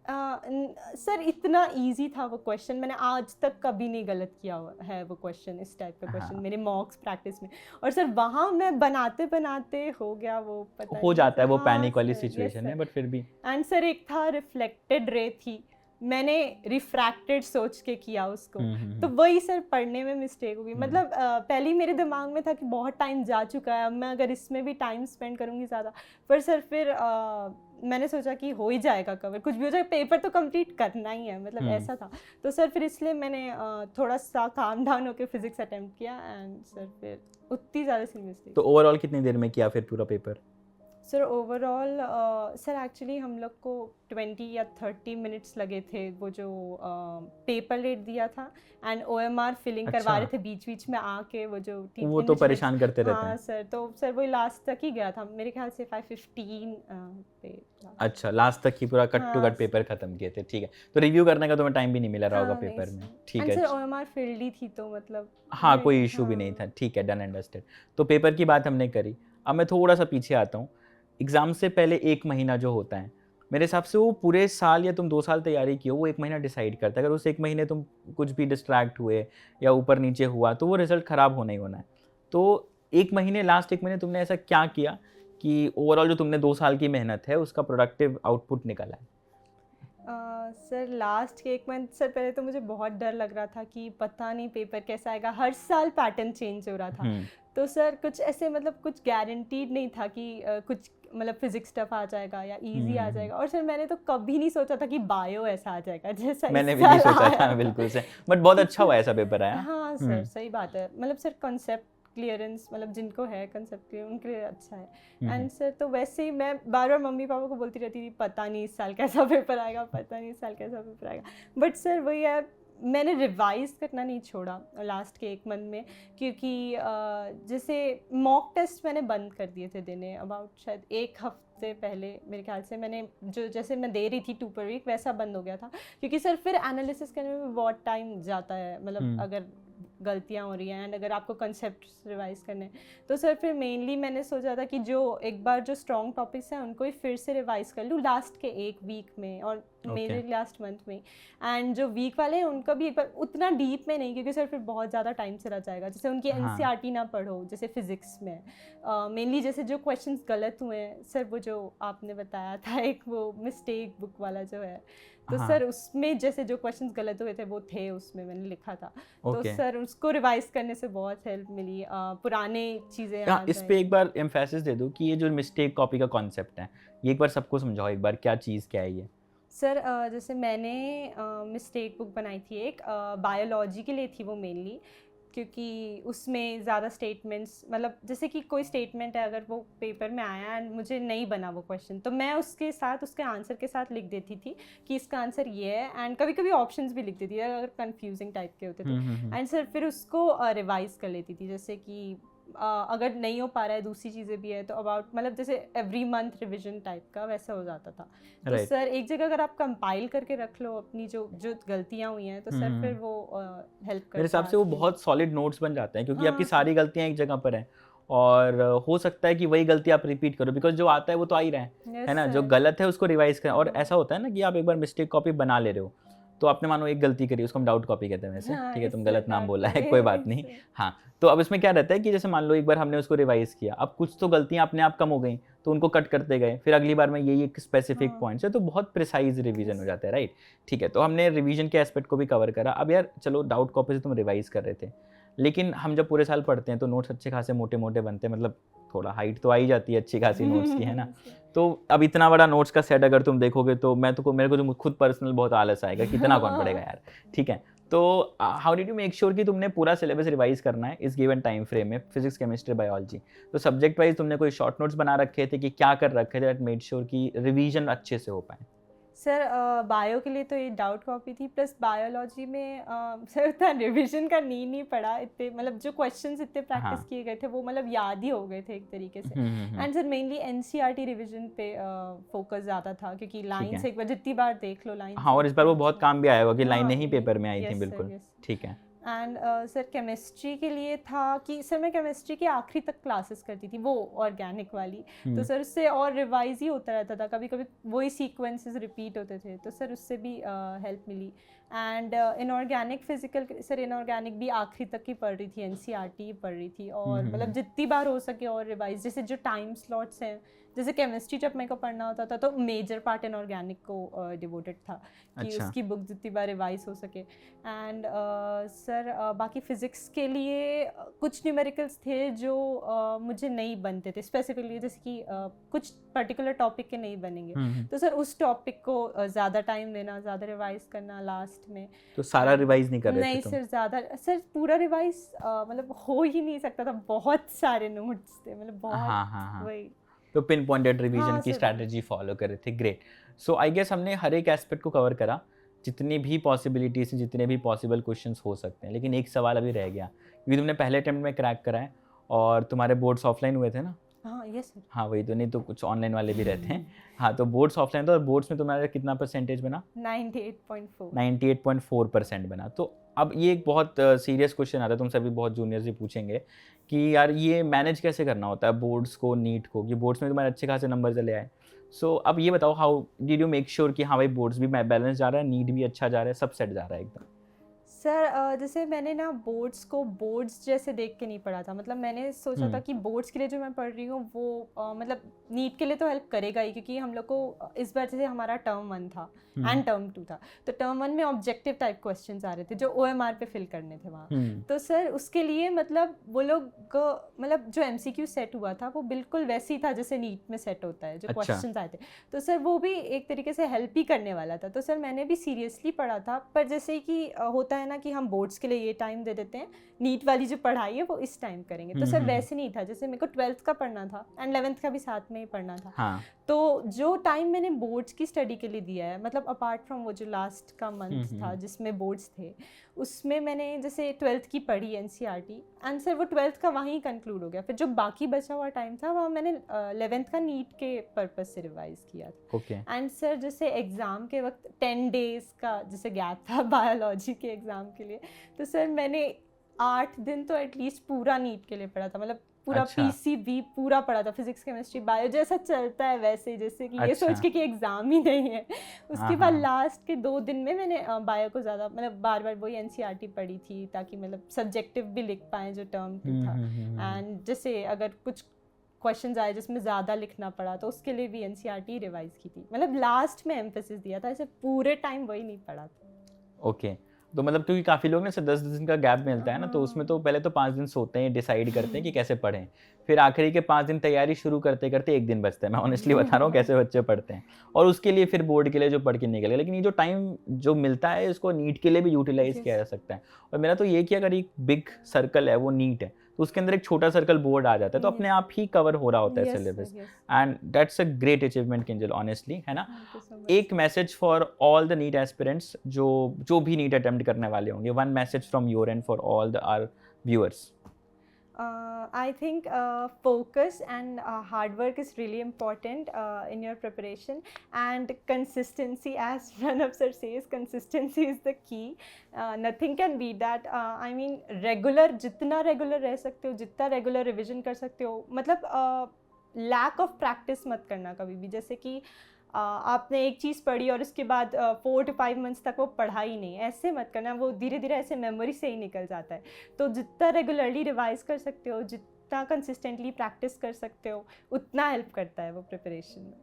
सर इतना इजी था वो क्वेश्चन, मैंने आज तक कभी नहीं गलत किया है वो क्वेश्चन, इस टाइप का क्वेश्चन मेरे मॉक्स प्रैक्टिस में, और सर वहाँ मैं बनाते बनाते हो गया वो, पता हो जाता है वो पैनिक वाली सिचुएशन है, बट फिर भी। एंड सर एक था रिफ्लेक्टेड रे थी, मैंने रिफ्रैक्टेड सोच के किया उसको, तो वही सर पढ़ने में मिस्टेक होगी। मतलब पहले ही मेरे दिमाग में था कि बहुत टाइम जा चुका है, अब मैं अगर इसमें भी टाइम स्पेंड करूँगी ज़्यादा, पर सर फिर मैंने सोचा कि हो ही जाएगा कवर, कुछ भी हो जाए, पेपर तो कंप्लीट करना ही है, मतलब ऐसा था। तो सर फिर इसलिए मैंने थोड़ा सा काम डाउन होकर फिजिक्स अटेम्प्ट किया, एंड सर फिर उतनी ज़्यादा सी मिस्टेक। तो ओवरऑल कितनी देर में किया फिर पूरा paper? Sir overall sir actually हम लोग को 20 या 30 मिनट्स लगे थे वो जो पेपर लेट दिया था एंड OMR फिलिंग करवा अच्छा। रहे थे बीच बीच में आके वो जो वो तो परेशान करते रहते हाँ हैं। सर, तो सर वही लास्ट तक ही गया था मेरे ख्याल से 5:15 पे अच्छा, लास्ट तक ही पूरा कट टू हाँ कट पेपर खत्म किए थे, ठीक है। तो रिव्यू करने का तुम्हें टाइम भी नहीं मिला रहा होगा हाँ नहीं पेपर में, सर ठीक एंड है। सर OMR फील्ड ही थी तो मतलब हाँ, कोई वही, इशू भी नहीं था, हाँ ठीक है, डन अंडरस्टूड। तो पेपर की बात हमने करी, अब मैं थोड़ा सा पीछे आता हूँ। एग्ज़ाम से पहले 1 महीना जो होता है, मेरे हिसाब से वो पूरे साल या तुम 2 साल तैयारी की हो, वो 1 महीना डिसाइड करता है। अगर उस 1 महीने तुम कुछ भी डिस्ट्रैक्ट हुए या ऊपर-नीचे हुआ, तो वो रिज़ल्ट ख़राब होना ही होना है। तो 1 महीने, लास्ट 1 महीने तुमने ऐसा क्या किया कि ओवरऑल जो तुमने 2 साल की मेहनत है, उसका प्रोडक्टिव आउटपुट निकला है? सर लास्ट के 1 मंथ सर पहले तो मुझे बहुत डर लग रहा था कि पता नहीं पेपर कैसा आएगा, हर साल पैटर्न चेंज हो रहा था। हुँ, तो सर कुछ ऐसे मतलब कुछ गारंटीड नहीं था कि कुछ मतलब फिजिक्स टफ आ जाएगा या इजी आ हुँ। जाएगा, और सर मैंने तो कभी नहीं सोचा था कि बायो ऐसा आ जाएगा जैसा इस मैंने भी नहीं साल सोचा था, आया। बिल्कुल से, बट बहुत अच्छा हुआ क्योंकि ऐसा पेपर आया। हाँ हुँ, सर सही बात है, मतलब सर कॉन्सेप्ट क्लियरेंस मतलब जिनको है कंसेप्ट क्लियर उनके लिए अच्छा है। हुँ, हुँ। एंड सर तो वैसे ही मैं बार बार मम्मी पापा को बोलती रहती थी पता नहीं इस साल कैसा पेपर आएगा, पता नहीं इस साल कैसा पेपर आएगा, बट सर वही है, मैंने रिवाइज करना नहीं छोड़ा लास्ट के 1 मंथ में, क्योंकि जैसे मॉक टेस्ट मैंने बंद कर दिए थे देने अबाउट शायद 1 हफ्ते पहले मेरे ख्याल से, मैंने जो जैसे मैं दे रही थी 2 पर वीक वैसा बंद हो गया था, क्योंकि सर फिर एनालिसिस करने में बहुत टाइम जाता है, मतलब हुँ। अगर गलतियाँ हो रही हैं एंड अगर आपको कंसेप्ट रिवाइज करने हैं, तो सर फिर मेनली मैंने सोचा था कि जो एक बार जो स्ट्रॉन्ग टॉपिक्स हैं उनको ही फिर से रिवाइज कर लूँ लास्ट के 1 वीक में और मेरे ओके। लास्ट मंथ में, एंड जो वीक वाले हैं उनका भी एक बार उतना डीप में नहीं, क्योंकि सर फिर बहुत ज़्यादा टाइम चला जाएगा, जैसे उनकी हाँ, NCERT ना पढ़ो, जैसे फिजिक्स में मेनली जैसे जो क्वेश्चंस गलत हुए हैं सर, वो जो आपने बताया था एक वो मिस्टेक बुक वाला जो है, तो हाँ, सर उसमें जैसे जो क्वेश्चंस गलत हुए थे वो थे उसमें मैंने लिखा था, तो ओके। सर उसको रिवाइज करने से बहुत हेल्प मिली, पुराने चीज़ें हाँ, याद इस पे रहे। एक बार एम्फेसिस दे दूँ कि ये जो मिस्टेक कॉपी का कॉन्सेप्ट है, ये एक बार सबको समझाओ एक बार, क्या चीज़ क्या है ये? सर जैसे मैंने मिस्टेक बुक बनाई थी एक, बायोलॉजी के लिए थी वो मेनली, क्योंकि उसमें ज़्यादा स्टेटमेंट्स मतलब जैसे कि कोई स्टेटमेंट है अगर वो पेपर में आया एंड मुझे नहीं बना वो क्वेश्चन, तो मैं उसके साथ उसके आंसर के साथ लिख देती थी कि इसका आंसर ये है, एंड कभी कभी ऑप्शंस भी लिख देती थी अगर कंफ्यूजिंग टाइप के होते थे, हुँ। एंड सर फिर उसको रिवाइज कर लेती थी, जैसे कि अगर नहीं हो पा रहा है दूसरी चीज़ें भी है तो अबाउट मतलब जैसे एवरी मंथ रिविजन टाइप का वैसा हो जाता था, तो राइट। सर एक जगह अगर आप कंपाइल करके रख लो अपनी जो जो गलतियाँ हुई हैं तो हुँ, सर हुँ, फिर हुँ। वो हेल्प मेरे करता हिसाब है से वो आगे के लिए। बहुत सॉलिड नोट्स बन जाते हैं क्योंकि आपकी हाँ सारी गलतियाँ एक जगह पर हैं और हो सकता है कि वही गलती आप रिपीट करो बिकॉज़ जो आता है वो तो आ ही रहा है यस ना? जो सर। गलत है उसको रिवाइज़ करें और हाँ ऐसा होता है ना कि आप एक बार मिस्टेक कॉपी बना ले रहे हो, तो आपने मानो एक गलती करी, उसको हम डाउट कॉपी कहते हैं वैसे, हाँ ठीक है? इस तुम सर गलत नाम डाउट बोला है, कभी कोई बात नहीं। सर। हाँ, तो अब इसमें क्या रहता है कि जैसे मान लो एक बार हमने उसको रिवाइज़ किया, अब कुछ तो गलतियाँ अपने आप कम हो गई, तो उनको कट करते गए, फिर अगली बार में यही एक स्पेसिफिक हाँ पॉइंट्स है, तो बहुत प्रिसाइज़ रिवीजन हो यस। जाता है, राइट? ठीक है, तो हमने रिवीजन के एस्पेक्ट को भी कवर करा। अब यार चलो डाउट कॉपी से तुम रिवाइज़ कर रहे थे, लेकिन हम जब पूरे साल पढ़ते हैं तो नोट्स अच्छे खासे मोटे-मोटे बनते हैं, मतलब थोड़ा हाइट तो आ ही जाती है अच्छी खासी नोट्स की, है ना? तो अब इतना बड़ा नोट्स का सेट अगर तुम देखोगे तो मेरे को तो खुद पर्सनल बहुत आलस आएगा कि इतना कौन पढ़ेगा यार, ठीक है? तो how did you make sure कि तुमने पूरा सिलेबस रिवाइज़ करना है इस गिवन टाइम फ्रेम में फिज़िक्स, केमिस्ट्री, बायोलॉजी? तो सब्जेक्ट वाइज़ तुमने कोई शॉर्ट नोट्स बना रखे थे कि क्या कर रखे थे दैट मेड श्योर कि रिवीजन अच्छे से हो पाए? सर बायो के लिए तो ये डाउट कॉपी थी, प्लस बायोलॉजी में सर उतना रिवीजन का नीड नहीं पड़ा, इतने मतलब जो क्वेश्चंस इतने प्रैक्टिस हाँ। किए गए थे वो मतलब याद ही हो गए थे एक तरीके से, हुँ। And sir mainly NCERT revision पे फोकस ज़्यादा था, क्योंकि ठीक लाइन है। से एक बार जितनी बार देख लो लाइन हाँ, से और इस बार उतना वो बहुत अच्छा। काम भी आया होगा कि लाइनें हाँ ही पेपर में आई थी यस सर बिल्कुल। यस। ठीक है। एंड सर केमिस्ट्री के लिए था कि सर मैं केमिस्ट्री के आखिरी तक क्लासेस करती थी वो ऑर्गेनिक वाली, तो हुँ। सर उससे और रिवाइज ही होता रहता था, कभी कभी वही सीक्वेंसेस रिपीट होते थे, तो सर उससे भी हेल्प मिली, and inorganic physical sir inorganic भी आखिरी तक ही पढ़ रही थी, NCERT ही पढ़ रही थी, और मतलब जितनी बार हो सके और रिवाइज, जैसे जो टाइम स्लॉट्स हैं, जैसे केमिस्ट्री जब मेरे को पढ़ना होता था तो मेजर पार्ट इनऑर्गेनिक को डिवोटेड था कि अच्छा। उसकी बुक जितनी बार रिवाइज हो सके, एंड सर बाकी फ़िज़िक्स के लिए कुछ न्यूमेरिकल्स थे जो मुझे नहीं बनते थे स्पेसिफिकली, जैसे कि कुछ पर्टिकुलर टॉपिक के नहीं बनेंगे, हुँ। तो सर उस टॉपिक को ज़्यादा टाइम देना, ज़्यादा रिवाइज करना लास्ट में। तो सारा रिवाइज़ नहीं कर रहे थे नहीं तुम? सर ज़्यादा सर पूरा रिवाइज मतलब हो ही नहीं सकता था, बहुत सारे नोट्स थे मतलब बहुत हाँ। वही। तो पिन पॉइंटेड रिवीजन हाँ, की सर। स्ट्रैटेजी फॉलो कर रहे थे। ग्रेट। सो आई गेस हमने हर एक एस्पेक्ट को कवर करा, जितनी भी पॉसिबिलिटीज हैं, जितने भी पॉसिबल क्वेश्चंस हो सकते हैं, लेकिन एक सवाल अभी रह गया, क्योंकि तुमने पहले अटेम्प्ट में क्रैक करा है और तुम्हारे बोर्ड्स ऑफलाइन हुए थे ना? हाँ, यस सर। हाँ वही तो, नहीं तो कुछ ऑनलाइन वाले भी रहते हैं। हाँ, तो बोर्ड्स ऑफलाइन था और बोर्ड्स में तुम्हारा कितना परसेंटेज बना? 98.4। 98.4% बना। तो अब ये एक बहुत सीरियस क्वेश्चन आता है, तुम सभी बहुत जूनियर्स भी पूछेंगे कि यार ये मैनेज कैसे करना होता है बोर्ड्स को, नीट को, कि बोर्ड्स में तुम्हारे अच्छे खासे नंबर चले आए। सो अब ये बताओ, how did you make sure कि हाँ भाई बोर्ड्स भी बैलेंस जा रहा है, नीट भी अच्छा जा रहा है, सब सेट जा रहा है एकदम? सर जैसे मैंने ना बोर्ड्स को बोर्ड्स जैसे देख के नहीं पढ़ा था, मतलब मैंने सोचा था कि बोर्ड्स के लिए जो मैं पढ़ रही हूँ वो मतलब नीट के लिए तो हेल्प करेगा ही, क्योंकि हम लोग को इस बार जैसे हमारा टर्म 1 था एंड टर्म 2 था, तो टर्म 1 में ऑब्जेक्टिव टाइप क्वेश्चंस आ रहे थे जो OMR पे फिल करने थे वहाँ। तो सर उसके लिए मतलब वो लोग मतलब जो MCQ सेट हुआ था वो बिल्कुल वैसे ही था जैसे नीट में सेट होता है, जो अच्छा। क्वेश्चंस आए थे। तो सर वो भी एक तरीके से हेल्प ही करने वाला था, तो सर मैंने भी सीरियसली पढ़ा था। पर जैसे कि होता है ना कि हम बोर्ड्स के लिए ये टाइम दे देते हैं, नीट वाली जो पढ़ाई है वो इस टाइम करेंगे, तो सर वैसे नहीं था। जैसे मेरे को 12th का पढ़ना था एंड 11th का भी साथ में ही पढ़ना था। हाँ। तो जो टाइम मैंने बोर्ड्स की स्टडी के लिए दिया है, मतलब अपार्ट फ्रॉम वो जो लास्ट का मंथ था जिसमें बोर्ड्स थे, उसमें मैंने जैसे 12th की पढ़ी NCERT एंड सर वो 12th का वहीं कंक्लूड हो गया। फिर जो बाकी बचा हुआ टाइम था वहाँ मैंने 11th का नीट के पर्पस से रिवाइज किया था। ओके। एंड सर जैसे एग्ज़ाम के वक्त 10 डेज़ का जैसे गैप था बायोलॉजी के एग्ज़ाम के लिए, तो सर मैंने 8 दिन तो एटलीस्ट पूरा नीट के लिए पढ़ा था, मतलब पूरा अच्छा। PCB पूरा पढ़ा था, फिजिक्स केमिस्ट्री बायो जैसा चलता है वैसे, जैसे कि ये अच्छा। सोच के कि एग्ज़ाम ही नहीं है। उसके हाँ, बाद हाँ। लास्ट के 2 दिन में मैंने बायो को ज़्यादा मतलब बार बार वही NCERT पढ़ी थी, ताकि मतलब सब्जेक्टिव भी लिख पाएँ जो टर्म 2 था। एंड जैसे अगर कुछ क्वेश्चंस आए जिसमें ज़्यादा लिखना पड़ा तो उसके लिए भी NCERT रिवाइज की थी, मतलब लास्ट में एम्फेसिस दिया था, ऐसे पूरे टाइम वही नहीं पढ़ा था। ओके। तो मतलब क्योंकि काफ़ी लोग ना 10 दिन का गैप मिलता है ना, तो उसमें तो पहले तो 5 दिन सोते हैं, डिसाइड करते हैं कि कैसे पढ़ें, फिर आखिरी के 5 दिन तैयारी शुरू करते करते 1 दिन बचता है। मैं ऑनेस्टली बता रहा हूँ कैसे बच्चे पढ़ते हैं, और उसके लिए फिर बोर्ड के लिए जो पढ़ के निकले। लेकिन ये जो टाइम जो मिलता है इसको नीट के लिए भी यूटिलाइज किया जा सकता है। और मेरा तो ये कि अगर एक बिग सर्कल है वो नीट है, तो उसके अंदर एक छोटा सर्कल बोर्ड आ जाता है, तो अपने आप ही कवर हो रहा होता है syllabus. And that's a great achievement Kinjal, honestly, है ना? एक message for all the NEET aspirants जो भी नीट अटेम्प्ट करने वाले होंगे, one message from your end for all the our viewers. I think focus and hard work is really important in your preparation, and consistency, as Pranav sir says, consistency is the key. Nothing can beat that. I mean regular, जितना regular रह सकते हो, जितना regular revision कर सकते हो, मतलब lack of practice मत करना कभी भी। जैसे कि आपने एक चीज़ पढ़ी और उसके बाद 4 to 5 मंथ्स तक वो पढ़ा ही नहीं, ऐसे मत करना, वो धीरे धीरे ऐसे मेमोरी से ही निकल जाता है। तो जितना रेगुलरली रिवाइज कर सकते हो, जितना कंसिस्टेंटली प्रैक्टिस कर सकते हो, उतना हेल्प करता है वो प्रिपरेशन में।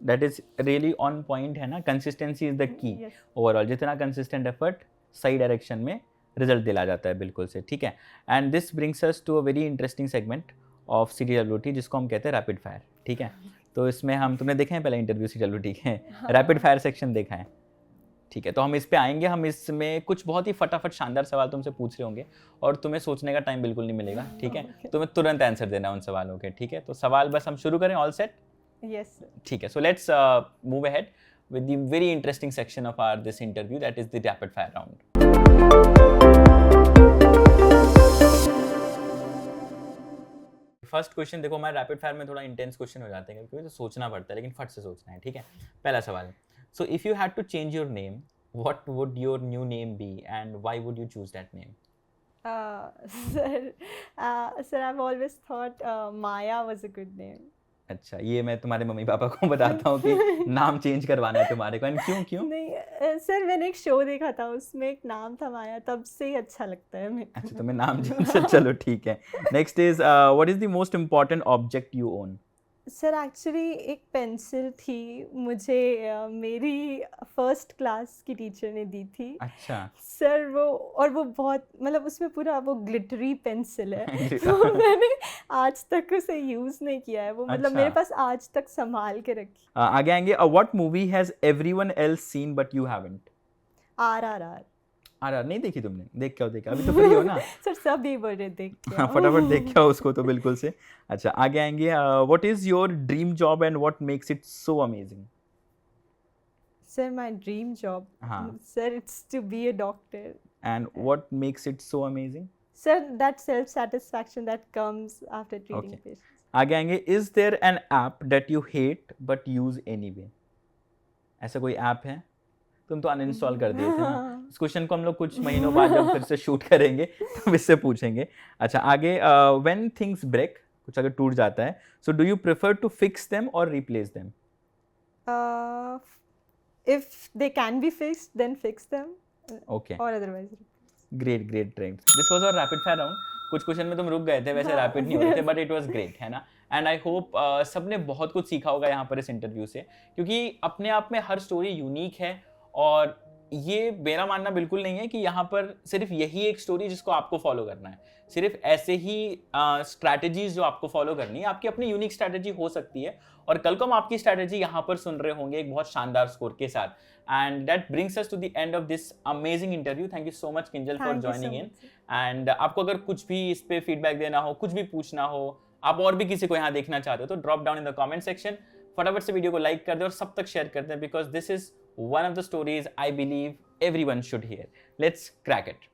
That is really on point, है ना? Consistency is the key overall. जितना कंसिस्टेंट एफर्ट सही डायरेक्शन में रिजल्ट दिला जाता है, बिल्कुल से, ठीक है। And this brings us to a very interesting segment of CWT, जिसको हम कहते हैं रैपिड फायर, ठीक है। तो इसमें हम, तुमने देखे हैं पहले इंटरव्यू CWT के? रैपिड फायर सेक्शन देखा है, ठीक है। तो हम इस पे आएंगे, हम इसमें कुछ बहुत ही फटाफट शानदार सवाल तुमसे पूछ रहे होंगे और तुम्हें सोचने का टाइम बिल्कुल नहीं मिलेगा, ठीक है। तुम्हें तुरंत आंसर देना है उन सवालों के, ठीक है। तो सवाल बस हम शुरू करें, ऑल सेट? Yes sir. ठीक है। So let's move ahead with the very interesting section of our this interview, that is the rapid fire round. First question देखो, हमारे रैपिड फायर में थोड़ा इंटेंस क्वेश्चन हो जाते हैं क्योंकि तो सोचना पड़ता है, लेकिन फट से सोचना है, ठीक है। पहला सवाल, so if you had to change your name, what would your new name be and why would you choose that name? Sir, I've always thought Maya was a good name. अच्छा, ये मैं तुम्हारे मम्मी पापा को बताता हूँ कि नाम change करवाना है तुम्हारे को। क्यों? नहीं सर, मैंने एक शो देखा था, उसमें एक नाम था माया, तब से ही अच्छा लगता है मेरे को। अच्छा, तुम्हें नाम चेंज, चलो ठीक है। Next is, what is the most important object you own? Sir actually एक पेंसिल थी, मुझे मेरी फर्स्ट क्लास की टीचर ने दी थी। अच्छा सर वो बहुत, मतलब उसमें पूरा वो ग्लिटरी पेंसिल है तो मैंने आज तक उसे यूज़ नहीं किया है वो, मतलब अच्छा। मेरे पास आज तक संभाल के रखी। आगे आएंगे, what movie has everyone else seen but you haven't? RRR। RRR नहीं देखी तुमने? देख के आओ, अभी तो फ्री हो ना। सर सभी बोल रहे देख के हाँ आओ। फटाफट देख के आओ उसको तो बिल्कुल से। अच्छा आगे आएंगे, what is your dream job and what makes it so amazing? Sir, my dream job, हाँ, sir, it's to be a doctor. And what makes it so amazing? Sir, that self-satisfaction that comes after treating Okay. patients. आगे आएंगे, is there an app that you hate but use anyway? ऐसा कोई app है? तुम तो uninstall कर दिए थे ना। इस क्वेश्चन को हम लोग कुछ महीनों बाद जब फिर से शूट करेंगे तब इससे पूछेंगे। अच्छा आगे, व्हेन थिंग्स ब्रेक, कुछ अगर टूट जाता है, so do you prefer to fix them और replace them? Uh, if they can be fixed, then fix them, okay, or otherwise. Great trend. This was our rapid fire round. कुछ question में तुम रुक गए थे, वैसे रैपिड नहीं हुए थे, बट इट वाज ग्रेट, है ना। एंड आई होप सबने बहुत कुछ सीखा होगा यहाँ पर इस इंटरव्यू से, क्योंकि अपने आप में हर स्टोरी यूनिक है। और ये मेरा मानना बिल्कुल नहीं है कि यहाँ पर सिर्फ यही एक स्टोरी जिसको आपको फॉलो करना है, सिर्फ ऐसे ही स्ट्रैटेजीज जो आपको फॉलो करनी है। आपकी अपनी यूनिक स्ट्रैटेजी हो सकती है, और कल को हम आपकी स्ट्रैटेजी यहाँ पर सुन रहे होंगे एक बहुत शानदार स्कोर के साथ। And that brings us to the end of this amazing interview. Thank you so much Kinjal for Thank you so joining in. much. And आपको अगर कुछ भी इस पे फीडबैक देना हो, कुछ भी पूछना हो, आप और भी किसी को यहाँ देखना चाहते हो, तो drop down in the comment section. फटाफट से वीडियो को लाइक कर दे और सब तक शेयर कर दें, because this is one of the stories I believe everyone should hear. Let's crack it.